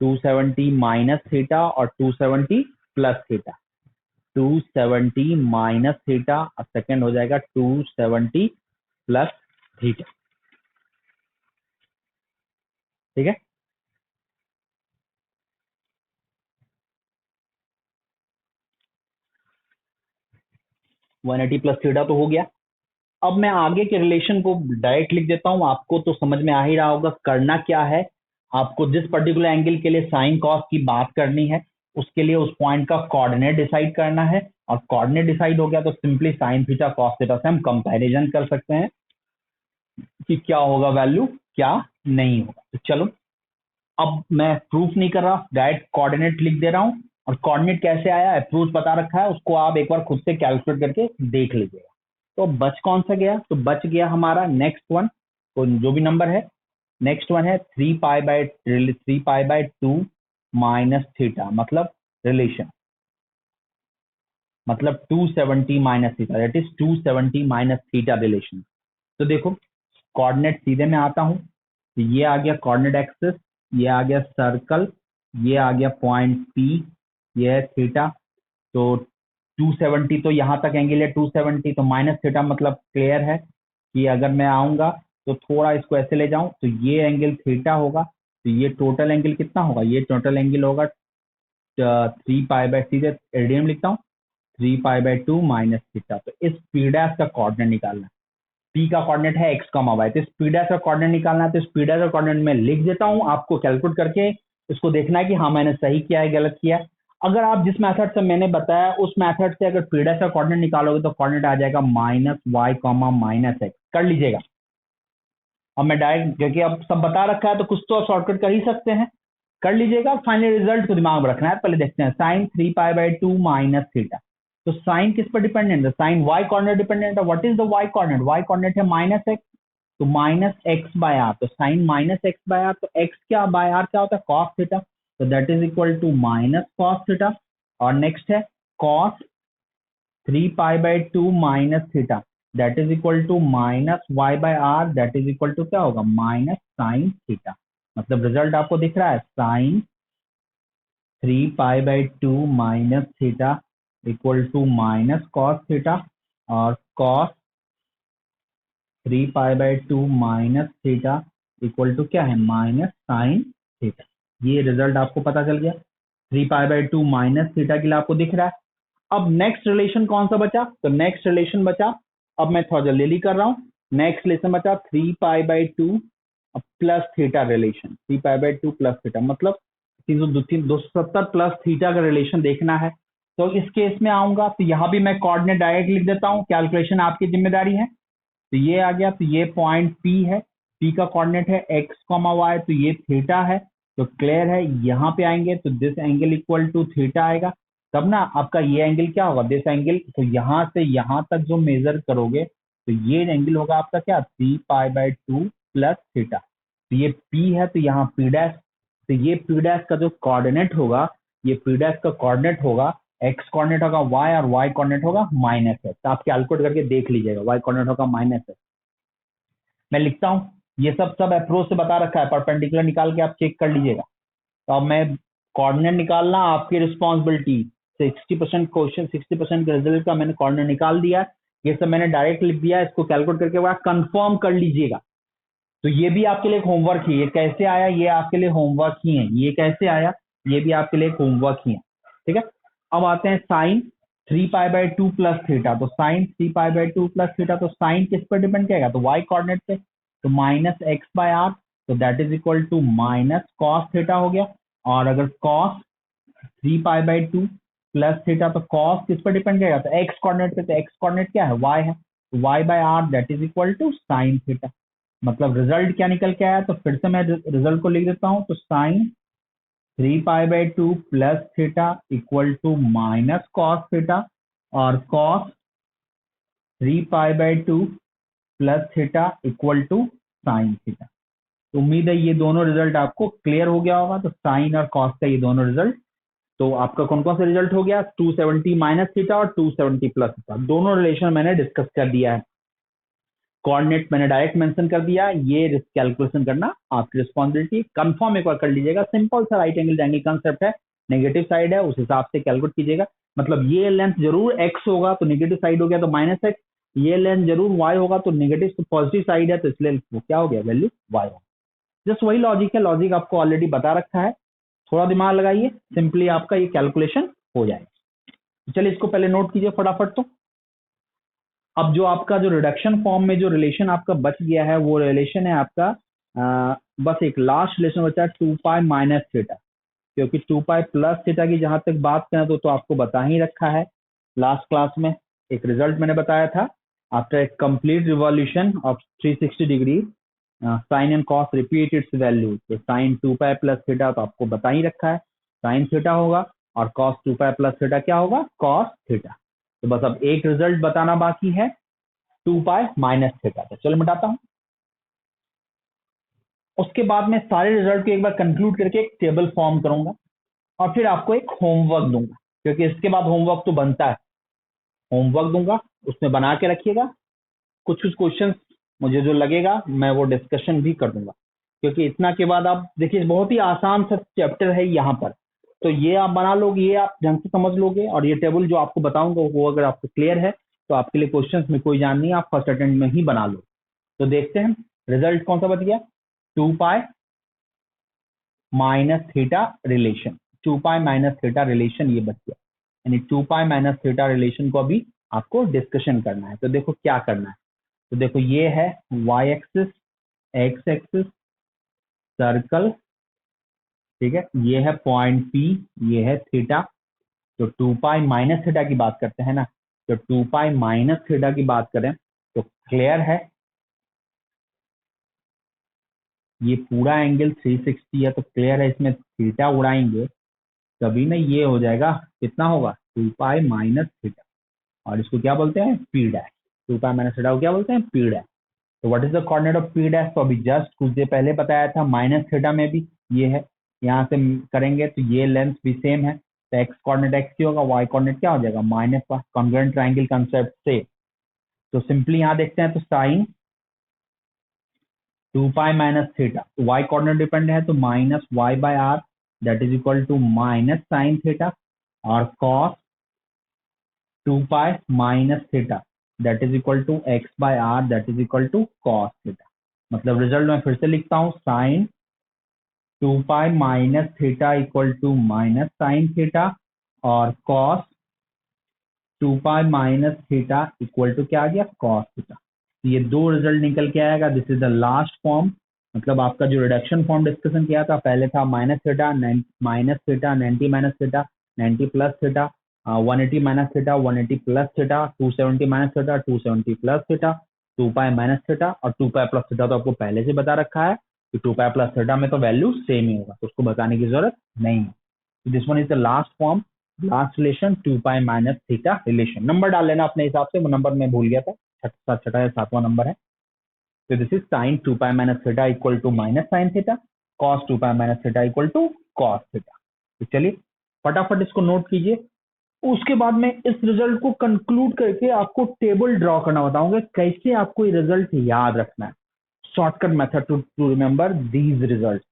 Speaker 1: 270 माइनस थीटा और 270 प्लस थीटा। 270 माइनस थीटा और सेकेंड हो जाएगा 270 प्लस थीटा, ठीक है। वन एटी प्लस थीटा तो हो गया। अब मैं आगे के रिलेशन को डायरेक्ट लिख देता हूं, आपको तो समझ में आ ही रहा होगा करना क्या है। आपको जिस पर्टिकुलर एंगल के लिए साइन कॉस की बात करनी है, उसके लिए उस पॉइंट का कोऑर्डिनेट डिसाइड करना है, और कोऑर्डिनेट डिसाइड हो गया तो simply sign theta cos theta से हम कंपैरिजन कर सकते हैं कि क्या होगा वैल्यू, क्या नहीं होगा। तो चलो, अब मैं प्रूफ नहीं कर रहा, डायरेक्ट कोऑर्डिनेट लिख दे रहा हूं, और कोऑर्डिनेट कैसे आया अप्रोच बता रखा है, उसको आप एक बार खुद से कैलकुलेट करके देख लीजिएगा। तो बच कौन सा गया, तो बच गया हमारा नेक्स्ट वन, तो जो भी नंबर है, नेक्स्ट वन है 3 पाई बाय 2 माइनस थीटा, मतलब रिलेशन, मतलब 270 minus theta, that is 270 minus theta relation. तो देखो कोऑर्डिनेट सीधे में आता हूं, तो ये आ गया कोऑर्डिनेट एक्सिस, ये आ गया सर्कल, ये आ गया पॉइंट पी, ये है थीटा। तो 270 तो यहाँ तक एंगल है 270, तो माइनस थीटा मतलब क्लियर है कि अगर मैं आऊंगा तो थोड़ा इसको ऐसे ले जाऊं तो ये एंगल थीटा होगा। तो ये टोटल एंगल कितना होगा, ये टोटल एंगल होगा 3 पाई बाय, सीधे रेडियन लिखता हूँ, 3 पाई बाय 2 माइनस थीटा। तो इस पी डैश का कोऑर्डिनेट निकालना है। पी का कोऑर्डिनेट है एक्स कॉमा वाई, तो इस पी डैश का कोऑर्डिनेट निकालना है। तो इस पी डैश का कोऑर्डिनेट मैं लिख देता हूँ, आपको कैलकुलेट करके इसको देखना है कि हाँ मैंने सही किया है गलत किया है। अगर आप जिस मेथड से मैंने बताया उस मेथड से अगर पी डैश का कोऑर्डिनेट निकालोगे तो कोऑर्डिनेट आ जाएगा minus Y comma minus x. कर लीजिएगा। अब मैं डायरेक्ट, क्योंकि अब सब बता रखा है तो कुछ तो शॉर्टकट कर ही सकते हैं, कर लीजिएगा। फाइनल रिजल्ट को दिमाग में रखना है। पहले देखते हैं sine 3 pi by 2 minus theta. तो साइन किस पर डिपेंडेंट है, साइन वाई कोऑर्डिनेट डिपेंडेंट है। What is the y coordinate, y coordinate है माइनस एक्स, तो माइनस एक्स बाय आर। तो sine minus x by are, तो एक्स क्या बाय आर क्या होता है, कॉस थीटा। तो that is equal to minus cos theta. और नेक्स्ट है cos 3 pi by 2 minus theta, that is equal to minus Y by are, that is equal to क्या होगा, माइनस साइन थीटा। मतलब result आपको दिख रहा है, sine 3 pi by 2 minus theta equal to minus cos theta, और cos 3 pi by 2 minus theta equal to क्या है, माइनस साइन थीटा। ये रिजल्ट आपको पता चल गया। 3 पाई बाय 2 माइनस थीटा के लिए आपको दिख रहा है। अब नेक्स्ट रिलेशन कौन सा बचा, तो नेक्स्ट रिलेशन बचा, अब मैं थोड़ा जल्दी कर रहा हूँ। नेक्स्ट रिलेशन बचा 3 pi by 2 plus theta relation, 3 pi by 2 plus theta, मतलब 270 प्लस थीटा का रिलेशन देखना है। तो इस केस में आऊंगा तो यहाँ भी मैं कोऑर्डिनेट डायरेक्ट लिख देता हूँ, कैलकुलेशन आपकी जिम्मेदारी है। तो ये आ गया, तो ये पॉइंट पी है, पी का कोऑर्डिनेट है एक्स कॉमा वाई, तो ये थीटा है। तो क्लियर है, यहाँ पे आएंगे तो this angle equal to theta आएगा, तब ना आपका ये एंगल क्या होगा, दिस एंगल। तो यहाँ से यहाँ तक जो मेजर करोगे तो ये एंगल होगा आपका क्या, 3 पाई बाय 2 प्लस थीटा। तो ये पी है, तो यहाँ पी डैश, तो ये पी डैश का जो कोऑर्डिनेट होगा, ये पी डैश का कोऑर्डिनेट होगा, एक्स कोऑर्डिनेट होगा वाई और वाई कोऑर्डिनेट होगा माइनस है। तो आप कैलकुलेट करके देख लीजिएगा, वाई कोऑर्डिनेट होगा माइनस है। मैं लिखता हूँ, ये सब अप्रोच से बता रखा है, परपेंडिकुलर निकाल के आप चेक कर लीजिएगा। तो अब मैं कोऑर्डिनेट निकालना आपकी रिस्पॉन्सिबिलिटी। 60% क्वेश्चन, 60% के रिजल्ट का मैंने कोऑर्डिनेट निकाल दिया। ये सब मैंने डायरेक्ट लिख दिया, इसको कैलकुलेट करके बाद कंफर्म कर लीजिएगा। तो ये भी आपके लिए एक होमवर्क ही, ये कैसे आया ये आपके लिए होमवर्क ही है, ये कैसे आया ये भी आपके लिए एक होमवर्क ही है। ठीक है, अब आते हैं sine 3 pi by 2 plus theta. तो sine 3 pi by 2 plus theta, तो साइन किस पर डिपेंड करेगा, तो वाई कोऑर्डिनेट पे, तो माइनस एक्स बाय आर, तो that is equal to minus cos theta हो गया। और अगर cos 3 pi by 2 plus theta, तो कॉस किस पर डिपेंड करेगा, तो एक्स कोऑर्डिनेट पे, तो एक्स कोऑर्डिनेट क्या है, वाई है, y by are that is equal to sine theta. मतलब रिजल्ट क्या निकल के आया, तो फिर से मैं रिजल्ट को लिख देता हूं। तो sine 3 pi by 2 plus theta equal to minus cos theta, और cos 3 pi by 2 plus theta equal to sine theta. तो उम्मीद है ये दोनों रिजल्ट आपको क्लियर हो गया होगा। तो साइन और कॉस का ये दोनों रिजल्ट, तो आपका कौन कौन सा रिजल्ट हो गया, 270 माइनस थीटा और 270 प्लस थीटा, दोनों रिलेशन मैंने डिस्कस कर दिया है। कोऑर्डिनेट मैंने डायरेक्ट मेंशन कर दिया, ये कैलकुलेशन करना आपकी रिस्पॉन्सिबिलिटी। कंफर्म एक बार कर लीजिएगा, सिंपल सा राइट एंगल ट्रायंगल कंसेप्ट है, नेगेटिव साइड है उस हिसाब से कैलकुलेट कीजिएगा। मतलब ये लेंथ जरूर एक्स होगा तो नेगेटिव साइड हो गया तो माइनस एक्स, ये लेंथ जरूर वाई होगा तो नेगेटिव तो पॉजिटिव साइड है, तो इसलिए वो क्या हो गया, वैल्यू वाई होगा। जस्ट वही लॉजिक है, लॉजिक आपको ऑलरेडी बता रखा है, थोड़ा दिमाग लगाइए, सिंपली आपका ये कैलकुलेशन हो जाएगा। चलिए इसको पहले नोट कीजिए फटाफट। तो अब जो आपका जो रिडक्शन फॉर्म में जो रिलेशन आपका बच गया है वो रिलेशन है आपका बस एक लास्ट रिलेशन बचा है 2 पाई माइनस थीटा, क्योंकि 2 पाई प्लस थीटा की जहां तक बात करें तो आपको बता ही रखा है लास्ट क्लास में, एक रिजल्ट मैंने बताया था, after a complete revolution of 360 degree sine and cos repeat it's value. तो साइन 2 पाई प्लस थीटा तो आपको बता ही रखा है साइन थीटा होगा, और कॉस 2 पाई प्लस थीटा क्या होगा, कॉस थीटा। तो बस अब एक रिजल्ट बताना बाकी है 2 पाई माइनस थीटा। तो चलो मिटाता हूं, उसके बाद मैं सारे रिजल्ट को एक बार कंक्लूड करके एक टेबल फॉर्म करूंगा और फिर आपको एक होमवर्क दूंगा, क्योंकि इसके बाद होमवर्क तो बनता है, होमवर्क दूंगा उसमें बना के रखिएगा। कुछ कुछ क्वेश्चन मुझे जो लगेगा मैं वो डिस्कशन भी कर दूंगा, क्योंकि इतना के बाद आप देखिए बहुत ही आसान सा चैप्टर है यहाँ पर, तो ये आप बना लोगे, ये आप ढंग से समझ लोगे, और ये टेबल जो आपको बताऊंगा वो अगर आपको क्लियर है तो आपके लिए क्वेश्चंस में कोई जान नहीं है, आप फर्स्ट अटेम्प्ट में ही बना लो। तो देखते हैं रिजल्ट कौन सा बच गया, 2 pi minus theta relation, 2 pi minus theta relation ये बच गया। यानी 2 पाई माइनस थीटा रिलेशन को अभी आपको डिस्कशन करना है। तो देखो क्या करना है, तो देखो ये है y axis, x axis, circle, ठीक है, ये है पॉइंट पी, ये है थीटा। तो 2 पाई माइनस थीटा की बात करते हैं ना, तो 2 पाई माइनस थीटा की बात करें तो क्लियर है ये पूरा एंगल 360 है, तो क्लियर है इसमें थीटा उड़ाएंगे तभी ना ये हो जाएगा, कितना होगा 2 पाई माइनस थीटा, और इसको क्या बोलते हैं P dash. 2 pi minus theta को क्या बोलते हैं पी डैश। तो what is the coordinate of P dash, तो अभी जस्ट कुछ देर पहले बताया था माइनस थीटा में भी ये है, यहाँ से करेंगे तो ये लेंथ भी सेम है, तो एक्स कोऑर्डिनेट एक्स ही होगा, वाई कोऑर्डिनेट क्या हो जाएगा माइनस का, कॉन्ग्रुएंट ट्रायंगल कंसेप्ट से। तो सिंपली यहाँ देखते हैं तो sine 2 pi minus theta, Y coordinate depend है तो minus Y by are that is equal to minus sine theta, और cos 2 pi minus theta that is equal to x by are that is equal to cos theta. मतलब result में फिर से लिखता हूँ, sine 2 pi minus theta equal to minus sine theta, और cos 2 pi minus theta equal to क्या आ गया कॉस थीटा। ये दो रिजल्ट निकल के आएगा, this is the last form. मतलब आपका जो रिडक्शन फॉर्म डिस्कशन किया था, पहले था minus theta, minus theta, 90 minus theta, 90 plus theta, 180 minus theta, 180 plus theta, 270 minus theta, 270 plus theta, 2 pi minus theta, और 2 पाई प्लस थीटा तो आपको पहले से बता रखा है कि 2 पाई प्लस थीटा में तो वैल्यू सेम ही होगा, तो उसको बताने की जरूरत नहीं है। This one is the last form, last relation 2 pi minus theta relation. Number डाल लेना अपने हिसाब से, वो नंबर मैं भूल गया था, छठा या सातवां नंबर है। तो this is sine 2 pi minus theta equal to minus sine theta, cos 2 pi minus theta equal to cos theta. तो चलिए फटाफट इसको नोट कीजिए। उसके बाद में इस रिजल्ट को कंक्लूड करके आपको टेबल ड्रॉ करना बताऊंगा, कैसे आपको ये रिजल्ट याद रखना है, shortcut method to remember these result.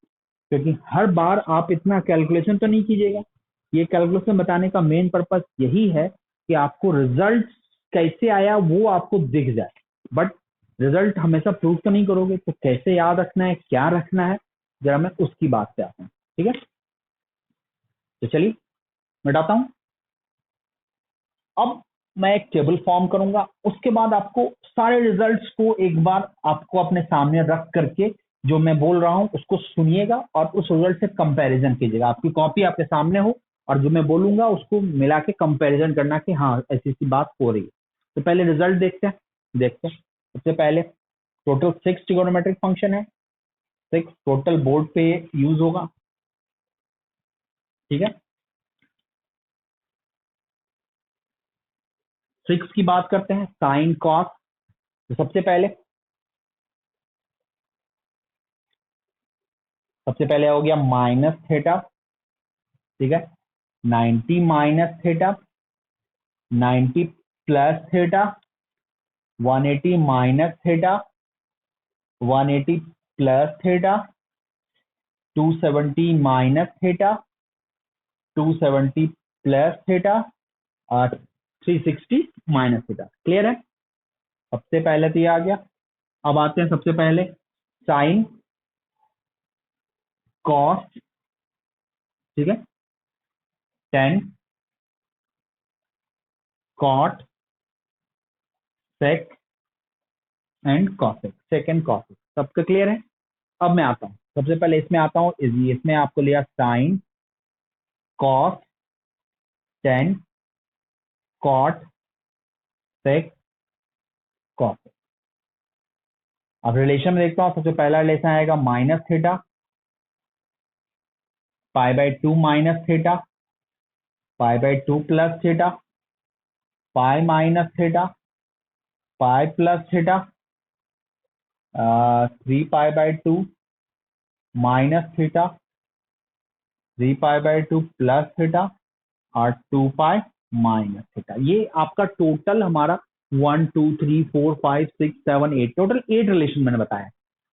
Speaker 1: क्योंकि हर बार आप इतना कैलकुलेशन तो नहीं कीजिएगा, ये कैलकुलेशन बताने का मेन पर्पस यही है कि आपको रिजल्ट कैसे आया वो आपको दिख जाए, बट रिजल्ट हमेशा प्रूव तो नहीं करोगे, तो कैसे याद रखना है, क्या रखना है, जरा मैं उसकी बात पे आता हूँ, ठीक है। तो चलिए मिटाता हूँ। अब मैं एक टेबल फॉर्म करूंगा, उसके बाद आपको सारे रिजल्ट्स को एक बार आपको अपने सामने रख करके जो मैं बोल रहा हूं उसको सुनिएगा और उस रिजल्ट से कंपैरिजन कीजिएगा। आपकी कॉपी आपके सामने हो और जो मैं बोलूंगा उसको मिला के कंपैरिजन करना कि हाँ ऐसी ऐसी बात हो रही है। तो पहले रिजल्ट देखते हैं। सबसे पहले टोटल 6 ट्रिगोनोमेट्रिक फंक्शन है, 6 टोटल बोर्ड पे यूज होगा, ठीक है। 6 की बात करते हैं, साइन कॉस। तो सबसे पहले हो गया माइनस थीटा, ठीक है, 90 minus theta, 90 plus theta, 180 minus theta, 180 plus theta, 270 minus theta, 270 plus theta, और 360 माइनस थीटा। क्लियर है, सबसे पहले तो ये आ गया। अब आते हैं सबसे पहले साइन कॉस, ठीक है, tan cot sec and cosec, sec and cosec, सबका क्लियर है। अब मैं आता हूँ, सबसे पहले इसमें आता हूँ, इसमें आपको लिया sine cos tan cot sec cosec. अब रिलेशन में देखता हूँ, सबसे पहला रिलेशन आएगा minus theta, pi by 2 minus theta, pi by 2 plus theta, pi minus theta, pi plus theta, 3 pi by 2 minus theta, 3 pi by 2 plus theta, और 2 pi minus theta. ये आपका टोटल हमारा 1 2 3 4 5 6 7 8 टोटल 8 रिलेशन मैंने बताया।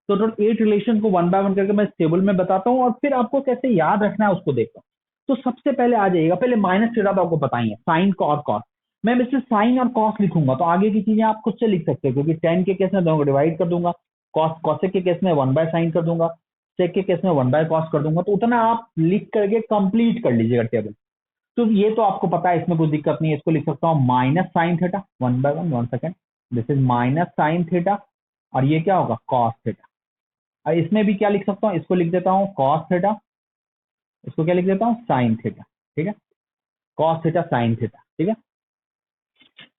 Speaker 1: तो total 8 relation को one by one करके मैं इस टेबल में बताता हूँ और फिर आपको कैसे याद रखना है उसको देखता हूँ। तो सबसे पहले आ जाइएगा, पहले माइनस थीटा तो आपको पता ही है, साइन और कॉस। मैं इससे साइन और कॉस लिखूंगा तो आगे की चीजें आप खुद से लिख सकते हो, क्योंकि टेन के केस में दोनों को डिवाइड कर दूंगा, कॉसेक के केस में 1/sin कर दूंगा, सेक के केस में 1/cos कर दूंगा, तो उतना आप लिख करके कंप्लीट कर लीजिएगा टेबल। तो ये तो आपको पता है, इसमें कोई दिक्कत नहीं है। इसको लिख सकता हूँ minus sine theta 1/1, 1 second, this is minus sine theta, और ये क्या होगा कॉस थीटा। और इसमें भी क्या लिख सकता हूँ, इसको लिख देता हूँ कॉस थीटा, इसको क्या लिख देता हूँ साइन थीटा, ठीक है, कॉस थीटा साइन थीटा, ठीक है।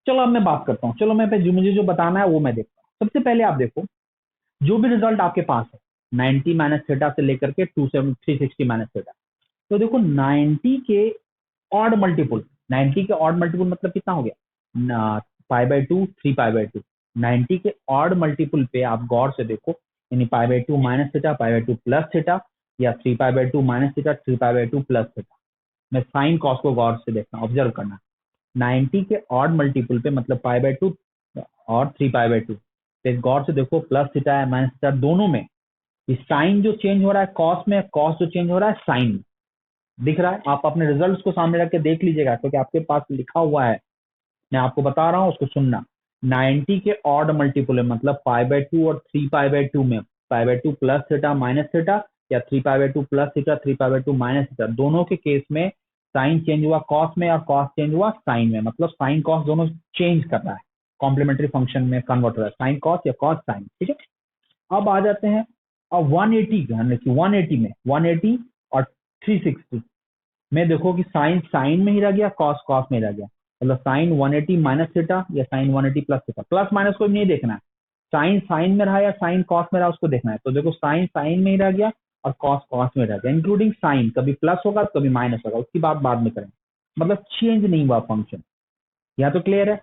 Speaker 1: चलो अब मैं बात करता हूँ, चलो मैं पे जो मुझे जो बताना है वो मैं देखता हूँ। सबसे पहले आप देखो जो भी रिजल्ट आपके पास है 90 माइनस थीटा से लेकर के 360 माइनस थीटा, तो देखो 90 के ऑड मल्टीपुल, 90 के ऑड मल्टीपुल मतलब कितना हो गया π/2 3π/2, 90 के ऑड मल्टीपुल पे आप गौर से देखो, यानी π/2 माइनस थीटा π/2 प्लस थीटा, या 3π/2 माइनस थीटा 3π/2 प्लस थीटा। मैं साइन कॉस को गौर से देखना, ऑब्जर्व करना, 90 के ऑड मल्टीपल पे मतलब π/2 और 3π/2 पे गौर से देखो, प्लस थीटा है माइनस थीटा, दोनों में साइन जो चेंज हो रहा है कॉस में, कॉस जो चेंज हो रहा है साइन में, दिख रहा है। आप अपने रिजल्ट्स को सामने रख के देख लीजिएगा, क्योंकि आपके पास लिखा हुआ है, मैं आपको बता रहा हूँ उसको सुनना। 90 के ऑड मल्टीपल है मतलब π/2 और 3π/2 में π/2 प्लस थीटा माइनस थीटा, या 3π/2 प्लस थीटा 3π/2 माइनस थीटा, दोनों के केस में साइन चेंज हुआ कॉस में और कॉस चेंज हुआ साइन में, मतलब साइन कॉस दोनों चेंज कर रहा है, कॉम्प्लीमेंट्री फंक्शन में कन्वर्ट हो रहा है, साइन कॉस या कॉस साइन, ठीक है। अब आ जाते हैं, अब 180 180 में 180 और 360 में देखो कि साइन साइन में ही रह गया, कॉस कॉस में रह गया, मतलब साइन 180 माइनस थीटा या sine 180 plus theta, plus minus को भी नहीं देखना है, साइन साइन में रहा या साइन कॉस में रहा उसको देखना है। तो देखो साइन साइन में ही रह गया और कॉस कॉस में रह गया, इंक्लूडिंग साइन, कभी प्लस होगा कभी माइनस होगा, उसकी बात बाद में करेंगे, मतलब चेंज नहीं हुआ फंक्शन। यहाँ तो क्लियर है,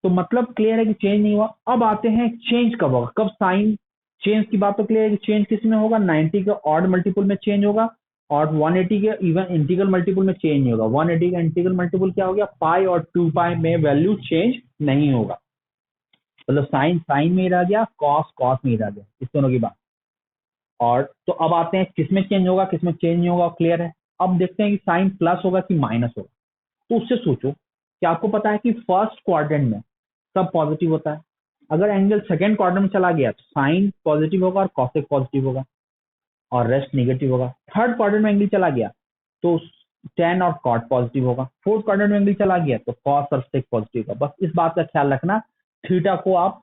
Speaker 1: तो मतलब क्लियर है कि चेंज नहीं हुआ। अब आते हैं चेंज कब होगा, कब साइन चेंज की बात तो क्लियर है कि चेंज किस में होगा, 90 के ऑड मल्टीपल में चेंज होगा और 180 के इवन इंटीग्रल मल्टीपल में चेंज नहीं होगा। 180 का इंटीग्रल मल्टीपल क्या हो गया, पाई और 2π में वैल्यू चेंज नहीं होगा, मतलब साइन साइन में ही रह गया, कॉस कॉस में ही रह गया, इस दोनों की बात। और तो अब आते हैं किसमें चेंज होगा किसमें चेंज नहीं होगा, क्लियर है। अब देखते हैं कि साइन प्लस होगा कि माइनस होगा। तो उससे सोचो कि आपको पता है कि फर्स्ट क्वाड्रेंट में सब पॉजिटिव होता है, अगर एंगल सेकंड क्वाड्रेंट में चला गया तो साइन पॉजिटिव होगा और कॉसेक पॉजिटिव होगा और रेस्ट नेगेटिव होगा। थर्ड क्वाड्रेंट में एंगल चला गया तो टेन और कॉट पॉजिटिव होगा। फोर्थ क्वाड्रेंट में एंगल चला गया तो कॉस और सेक पॉजिटिव होगा। बस इस बात का ख्याल रखना, थीटा को आप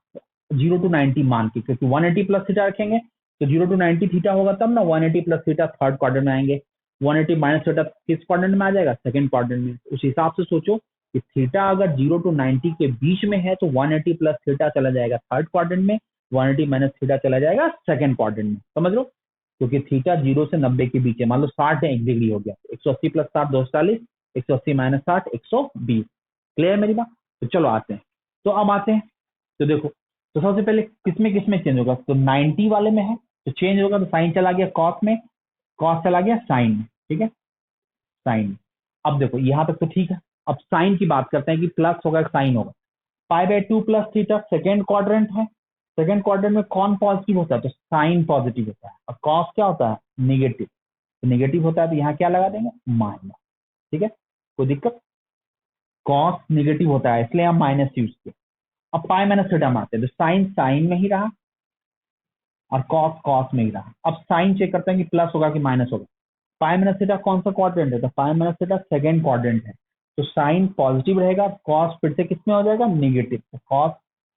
Speaker 1: 0 to 90 मान के, क्योंकि 180 प्लस थीटा रखेंगे तो 0 to 90 थीटा होगा, तब ना 180 प्लस थीटा थर्ड क्वाड्रेंट में आएंगे, 180 माइनस थीटा किस क्वाड्रेंट में आ जाएगा, सेकंड क्वाड्रेंट में। उस हिसाब से सोचो कि थीटा अगर 0 to 90 के बीच में है तो 180 प्लस थीटा चला जाएगा थर्ड क्वाड्रेंट में, 180 माइनस थीटा चला जाएगा सेकंड क्वाड्रेंट में, समझ लो। क्योंकि थीटा 0 से 90 के बीच है, मान लो 60 है 1 डिग्री हो गया, 180 प्लस 60 240, 180 माइनस 60 120। क्लियर मेरी बात। तो चलो आते हैं, तो अब आते हैं, तो देखो तो सबसे पहले किसमें चेंज होगा, तो 90 वाले में है तो चेंज होगा, तो साइन चला गया कॉस में, कॉस चला गया साइन में, ठीक है साइन। अब देखो यहां तक तो ठीक है। अब साइन की बात करते हैं कि प्लस होगा साइन होगा, π/2 प्लस थीटा सेकेंड क्वाड्रेंट है, सेकेंड क्वाड्रेंट में कौन पॉजिटिव होता है, तो साइन पॉजिटिव होता है, और कॉस क्या होता है निगेटिव, तो निगेटिव होता है तो यहाँ क्या लगा देंगे माइनस, ठीक है कोई दिक्कत। कॉस निगेटिव होता है इसलिए हम माइनस यूज किए। अब पाई माइनस थीटा मारते हैं तो साइन साइन में ही रहा और कॉस कॉस में ही रहा। अब साइन चेक करते हैं कि प्लस होगा कि माइनस होगा। पाई माइनस थीटा कौन सा क्वाड्रेंट है, तो पाई माइनस थीटा सेकेंड क्वाड्रेंट है, तो साइन पॉजिटिव रहेगा, कॉस फिर से किसमें हो जाएगा निगेटिव, तो कॉस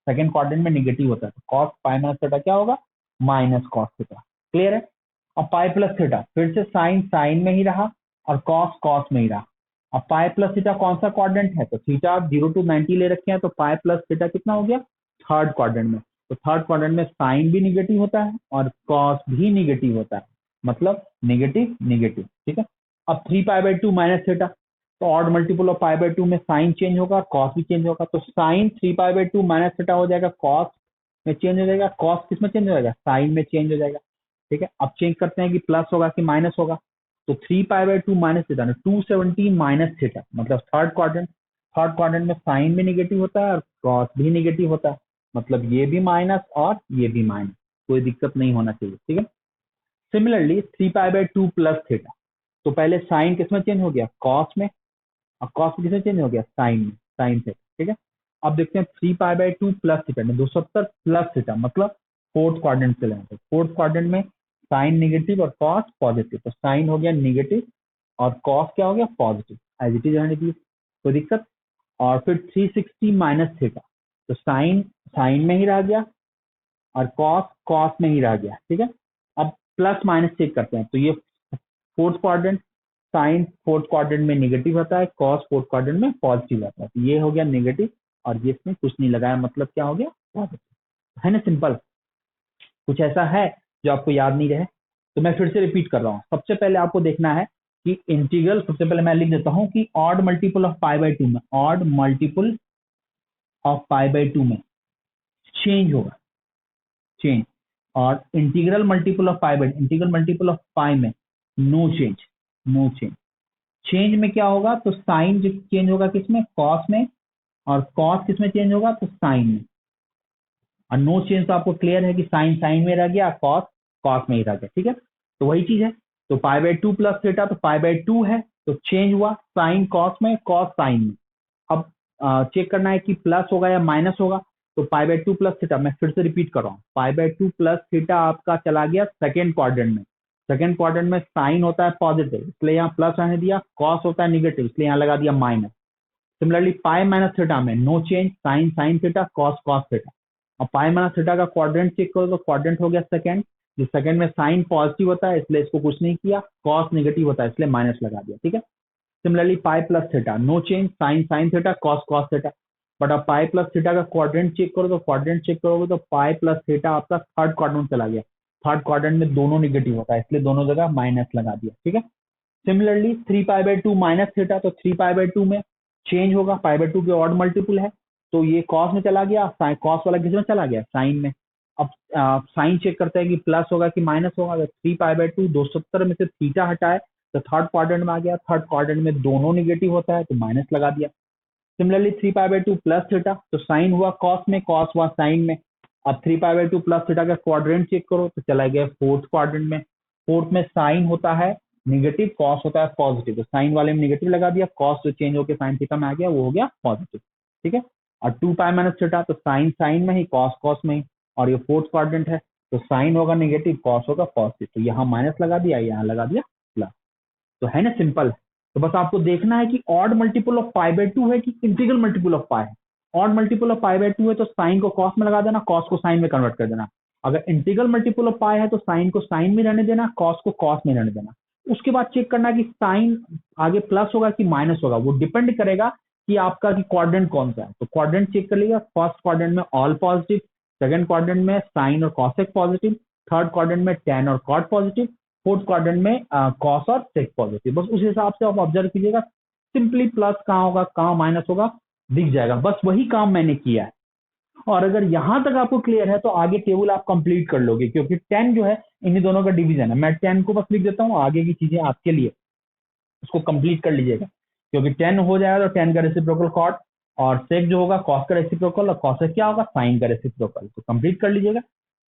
Speaker 1: सेकेंड क्वाड्रेंट में निगेटिव होता है, तो कॉस पाई माइनस थीटा क्या होगा माइनस कॉस थीटा। क्लियर है। अब पाई प्लस थीटा फिर से साइन साइन में ही रहा और कॉस कॉस में ही रहा। अब पाई प्लस थीटा कौन सा क्वाड्रेंट है, तो थीटा 0 to 90 ले रखे हैं, तो पाई प्लस थीटा कितना हो गया थर्ड क्वाड्रेंट में, तो थर्ड क्वाड्रेंट में साइन भी निगेटिव होता है और कॉस भी निगेटिव होता है, मतलब नेगेटिव नेगेटिव, ठीक है। अब 3π/2 माइनस थीटा, तो ऑड मल्टीपल ऑफ π/2 में साइन चेंज होगा कॉस भी चेंज होगा, तो साइन 3π/2 माइनस थीटा हो जाएगा कॉस में चेंज हो जाएगा, कॉस किस में चेंज हो जाएगा साइन में चेंज हो जाएगा, ठीक है। अब चेंज करते हैं कि प्लस होगा कि माइनस होगा, तो 3π/2 माइनस थीटा 270 माइनस थीटा, मतलब थर्ड क्वाड्रेंट में साइन भी निगेटिव होता है और कॉस भी निगेटिव होता है, मतलब ये भी माइनस और ये भी माइनस, कोई दिक्कत नहीं होना चाहिए, ठीक है। सिमिलरली 3π/2 प्लस थीटा, तो पहले साइन किसमें चेंज हो गया, कॉस में, और कॉस किसमें चेंज हो गया, साइन में, साइन से, ठीक है। अब देखते हैं 3π/2 प्लस थीटा में 270 प्लस थीटा, मतलब फोर्थ क्वाड्रेंट से लेंगे। फोर्थ क्वाड्रेंट में साइन निगेटिव और कॉस पॉजिटिव, तो साइन हो गया निगेटिव और कॉस क्या हो गया पॉजिटिव, एज इट इज रहने दीजिए, कोई दिक्कत। और फिर 360 माइनस थीटा, तो साइन साइन में ही रह गया और कॉस कॉस में ही रह गया, ठीक है। अब प्लस माइनस चेक करते हैं, तो ये fourth quadrant, sine fourth quadrant में निगेटिव होता है, कॉस फोर्थ क्वाड्रेंट में पॉजिटिव होता है, तो ये हो गया नेगेटिव और ये इसमें कुछ नहीं लगाया, मतलब क्या हो गया पॉजिटिव, है ना, सिंपल। कुछ ऐसा है जो आपको याद नहीं रहे, तो मैं फिर से रिपीट कर रहा हूँ। सबसे पहले आपको देखना है कि इंटीग्रल, सबसे पहले मैं लिख देता हूँ कि ऑड मल्टीपल ऑफ π/2 में, ऑड मल्टीपल ऑफ π/2 में चेंज होगा, चेंज, और integral multiple of integral multiple of pi में no change, no change. Change में क्या होगा, तो साइन चेंज होगा किसमें, कॉस में, और कॉस किसमें चेंज होगा, तो साइन में। और नो चेंज तो आपको क्लियर है कि साइन साइन में रह गया, कॉस कॉस में ही रह गया, ठीक है। तो वही चीज है, तो π/2 प्लस थीटा, तो π/2 है, तो चेंज हुआ साइन कॉस में, कॉस साइन में। अब चेक करना है कि प्लस होगा या माइनस होगा, तो π/2 प्लस थीटा, मैं फिर से रिपीट कर रहा हूँ, π/2 प्लस थीटा आपका चला गया सेकेंड क्वाड्रेंट में। सेकेंड क्वाड्रेंट में साइन होता है पॉजिटिव, इसलिए यहाँ प्लस रहने दिया, कॉस होता है निगेटिव, इसलिए यहाँ लगा दिया माइनस। सिमिलरली पाई माइनस थीटा में no change, sine sine theta, cos cos theta. अब पाई माइनस थीटा का क्वाड्रेंट चेक करो, तो क्वाड्रेंट हो गया सेकंड, जो सेकंड में साइन पॉजिटिव होता है इसलिए इसको कुछ नहीं किया, कॉस नेगेटिव होता है इसलिए माइनस लगा दिया, ठीक है। Similarly pi plus theta no change, sine sine theta, cos cos theta. But अब पाई प्लस थीटा का क्वाड्रेंट चेक करो, तो क्वाड्रेंट चेक करोगे तो पाई प्लस थीटा आपका थर्ड क्वाड्रेंट चला गया, थर्ड क्वाड्रेंट में दोनों निगेटिव होता है इसलिए दोनों जगह माइनस लगा दिया, ठीक है। सिमिलरली 3π/2 माइनस थीटा, तो 3π/2 में चेंज होगा, π/2 के ऑड मल्टीपल है, तो ये कॉस में चला गया, कॉस वाला किस में चला गया, साइन में। अब साइन चेक करते हैं कि प्लस होगा कि माइनस होगा, अगर 3π/2 270 में से थीटा हटाए तो थर्ड क्वाड्रेंट में आ गया, थर्ड क्वाड्रेंट में दोनों निगेटिव होता है तो माइनस लगा दिया। सिमिलरली 3π/2 प्लस थीटा, तो साइन हुआ कॉस में, कॉस हुआ साइन में। अब 3π/2 प्लस थीटा का क्वाड्रेंट चेक करो, तो चला गया फोर्थ क्वाड्रेंट में। फोर्थ में साइन होता है निगेटिव, कॉस होता है पॉजिटिव, तो साइन वाले में निगेटिव लगा दिया, कॉस जो चेंज होकर साइन थीटा में आ गया वो हो गया पॉजिटिव, ठीक है। और 2π माइनस थीटा, तो साइन साइन में ही, कॉस कॉस में ही, और ये फोर्थ क्वाड्रेंट है तो साइन होगा निगेटिव, कॉस होगा पॉजिटिव, तो यहाँ माइनस लगा दिया, यहाँ लगा दिया प्लस, तो है ना सिंपल। तो बस आपको देखना है कि ऑड मल्टीपल ऑफ π/2 है कि इंटीग्रल मल्टीपल ऑफ पाई है। ऑड मल्टीपल ऑफ π/2 है तो साइन को कॉस में लगा देना, कॉस को साइन में कन्वर्ट कर देना। अगर इंटीग्रल मल्टीपल ऑफ पाई है तो साइन को साइन में रहने देना, कॉस को कॉस में रहने देना। उसके बाद चेक करना कि साइन आगे प्लस होगा कि माइनस होगा, वो डिपेंड करेगा कि आपका कि क्वाड्रेंट कौन सा है। तो क्वाड्रेंट चेक कर लिया, फर्स्ट क्वाड्रेंट में ऑल पॉजिटिव, सेकंड क्वाड्रेंट में साइन और कॉसेक पॉजिटिव, थर्ड क्वाड्रेंट में टैन और कॉट पॉजिटिव, फोर्थ क्वाड्रेंट में कॉस और सेक पॉजिटिव। बस उस हिसाब से आप ऑब्जर्व कीजिएगा, सिंपली प्लस कहाँ होगा कहाँ माइनस होगा दिख जाएगा, बस वही काम मैंने किया है। और अगर यहां तक आपको क्लियर है तो आगे टेबल आप कंप्लीट कर लोगे, क्योंकि 10 जो है इन्हीं दोनों का डिवीजन है। मैं 10 को बस लिख देता हूँ, आगे की चीजें आपके लिए उसको कंप्लीट कर लीजिएगा, क्योंकि 10 हो जाएगा तो 10 का रेसिप्रोकल कॉट, और सेक जो होगा कॉस का रेसिप्रोकल, और कॉसेक क्या होगा साइन का रेसिप्रोकल, तो कंप्लीट कर लीजिएगा।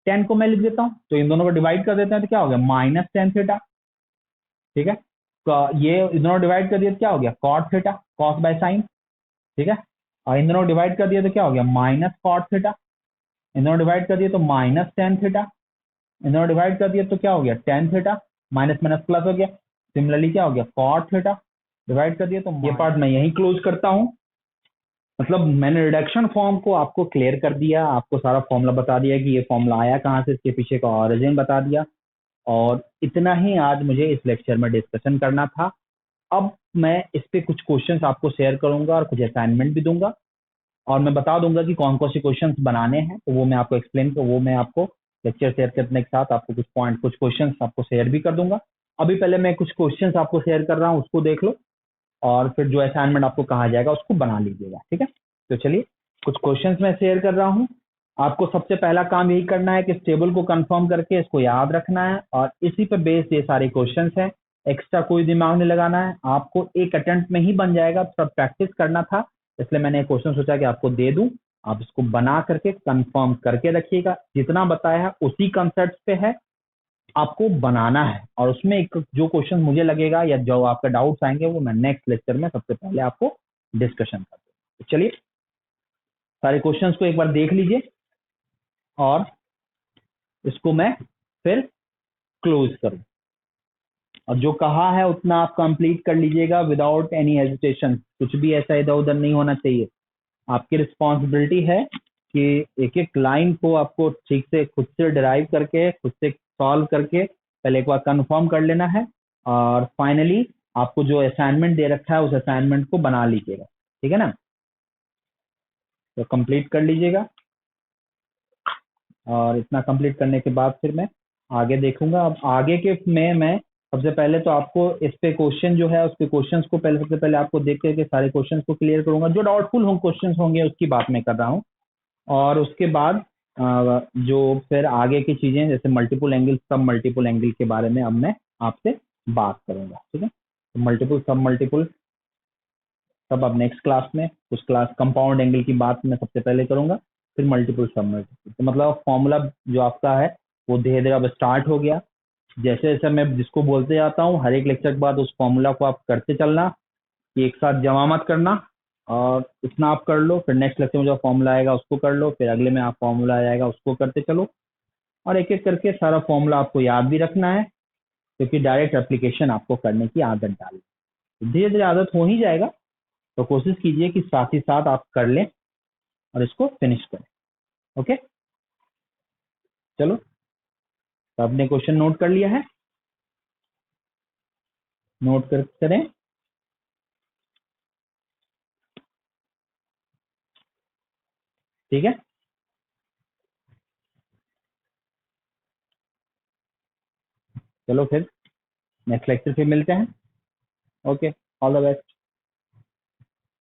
Speaker 1: 10 को मैं लिख देता हूँ, तो इन दोनों को डिवाइड कर देते हैं तो क्या हो गया माइनस टेन थीटा, ठीक है। तो ये इन दोनों डिवाइड कर दिया तो क्या हो गया cot theta, cos by sine, ठीक है। और इन दोनों डिवाइड कर दिया तो क्या हो गया माइनस कॉट थीटा, इन दोनों डिवाइड कर दिया तो माइनस टेन थीटा, इन दोनों डिवाइड कर दिया तो क्या हो गया tan theta, minus minus plus हो गया। सिमिलरली क्या हो गया कॉट थीटा, डिवाइड कर दिया तो ये पार्ट मैं यही क्लोज करता हूँ। मतलब मैंने रिडक्शन फॉर्म को आपको क्लियर कर दिया, आपको सारा फॉर्मूला बता दिया कि ये फॉर्मूला आया कहाँ से, इसके पीछे का ऑरिजिन बता दिया, और इतना ही आज मुझे इस लेक्चर में डिस्कशन करना था। अब मैं इस पे कुछ क्वेश्चंस आपको शेयर करूंगा और कुछ असाइनमेंट भी दूंगा, और मैं बता दूंगा कि कौन कौन से क्वेश्चंस बनाने हैं, तो वो मैं आपको एक्सप्लेन कर, वो मैं आपको लेक्चर शेयर करने के साथ आपको कुछ पॉइंट, कुछ क्वेश्चंस आपको शेयर भी कर दूंगा। अभी पहले मैं कुछ क्वेश्चंस आपको शेयर कर रहा हूँ, उसको देख लो, और फिर जो असाइनमेंट आपको कहा जाएगा उसको बना लीजिएगा, ठीक है। तो चलिए कुछ क्वेश्चंस मैं शेयर कर रहा हूँ। आपको सबसे पहला काम यही करना है कि इस टेबल को कंफर्म करके इसको याद रखना है, और इसी पे बेस ये सारे क्वेश्चंस हैं, एक्स्ट्रा कोई दिमाग नहीं लगाना है। आपको एक अटेम्प्ट में ही बन जाएगा, थोड़ा प्रैक्टिस करना था, इसलिए मैंने क्वेश्चन सोचा कि आपको दे दूं, आप इसको बना करके कंफर्म करके रखिएगा। जितना बताया है उसी कंसेप्ट पे है, आपको बनाना है, और उसमें एक जो क्वेश्चन मुझे लगेगा या जो आपका डाउट्स आएंगे वो मैं नेक्स्ट लेक्चर में सबसे पहले आपको डिस्कशन कर दूंगा। तो चलिए सारे क्वेश्चंस को एक बार देख लीजिए और इसको मैं फिर क्लोज करूँ, और जो कहा है उतना आप कंप्लीट कर लीजिएगा विदाउट एनी हेजिटेशन। कुछ भी ऐसा इधर उधर नहीं होना चाहिए। आपकी रिस्पॉन्सिबिलिटी है कि एक एक लाइन को आपको ठीक से खुद से डिराइव करके खुद से सॉल्व करके पहले एक बार कंफर्म कर लेना है, और फाइनली आपको जो असाइनमेंट दे रखा है उस असाइनमेंट को बना लीजिएगा। ठीक है ना, तो कंप्लीट कर लीजिएगा, और इतना कंप्लीट करने के बाद फिर मैं आगे देखूंगा। अब आगे के में मैं सबसे पहले तो आपको इस पे क्वेश्चन जो है उसके क्वेश्चंस को पहले सबसे पहले आपको देख करके सारे क्वेश्चंस को क्लियर करूंगा। जो डाउटफुल हों क्वेश्चंस होंगे उसकी बात मैं कर रहा हूँ, और उसके बाद जो फिर आगे की चीजें जैसे मल्टीपल एंगल सब मल्टीपल एंगल के बारे में अब मैं आपसे बात करूंगा। ठीक है, तो मल्टीपल सब मल्टीपल सब अब नेक्स्ट क्लास में, उस क्लास कंपाउंड एंगल की बात मैं सबसे पहले करूंगा, फिर मल्टीपल सब मल्टीपल। तो मतलब फॉर्मूला जो आपका है वो धीरे धीरे अब स्टार्ट हो गया। जैसे जैसे मैं जिसको बोलते जाता हूँ हर एक लेक्चर के बाद उस फॉर्मूला को आप करते चलना, कि एक साथ जमा मत करना, और इतना आप कर लो, फिर नेक्स्ट लेक्चर में जो फॉर्मूला आएगा उसको कर लो, फिर अगले में आप फॉर्मूला आएगा उसको करते चलो, और एक एक करके सारा फॉर्मूला आपको याद भी रखना है, क्योंकि डायरेक्ट एप्लीकेशन आपको करने की आदत डालनी है। धीरे धीरे आदत हो ही जाएगा, तो कोशिश कीजिए कि साथ ही साथ आप कर लें और इसको फिनिश करें। ओके, चलो, तो आपने क्वेश्चन नोट कर लिया है, नोट करें। ठीक है, चलो फिर नेक्स्ट लेक्चर फिर मिलते हैं। Okay, all the best.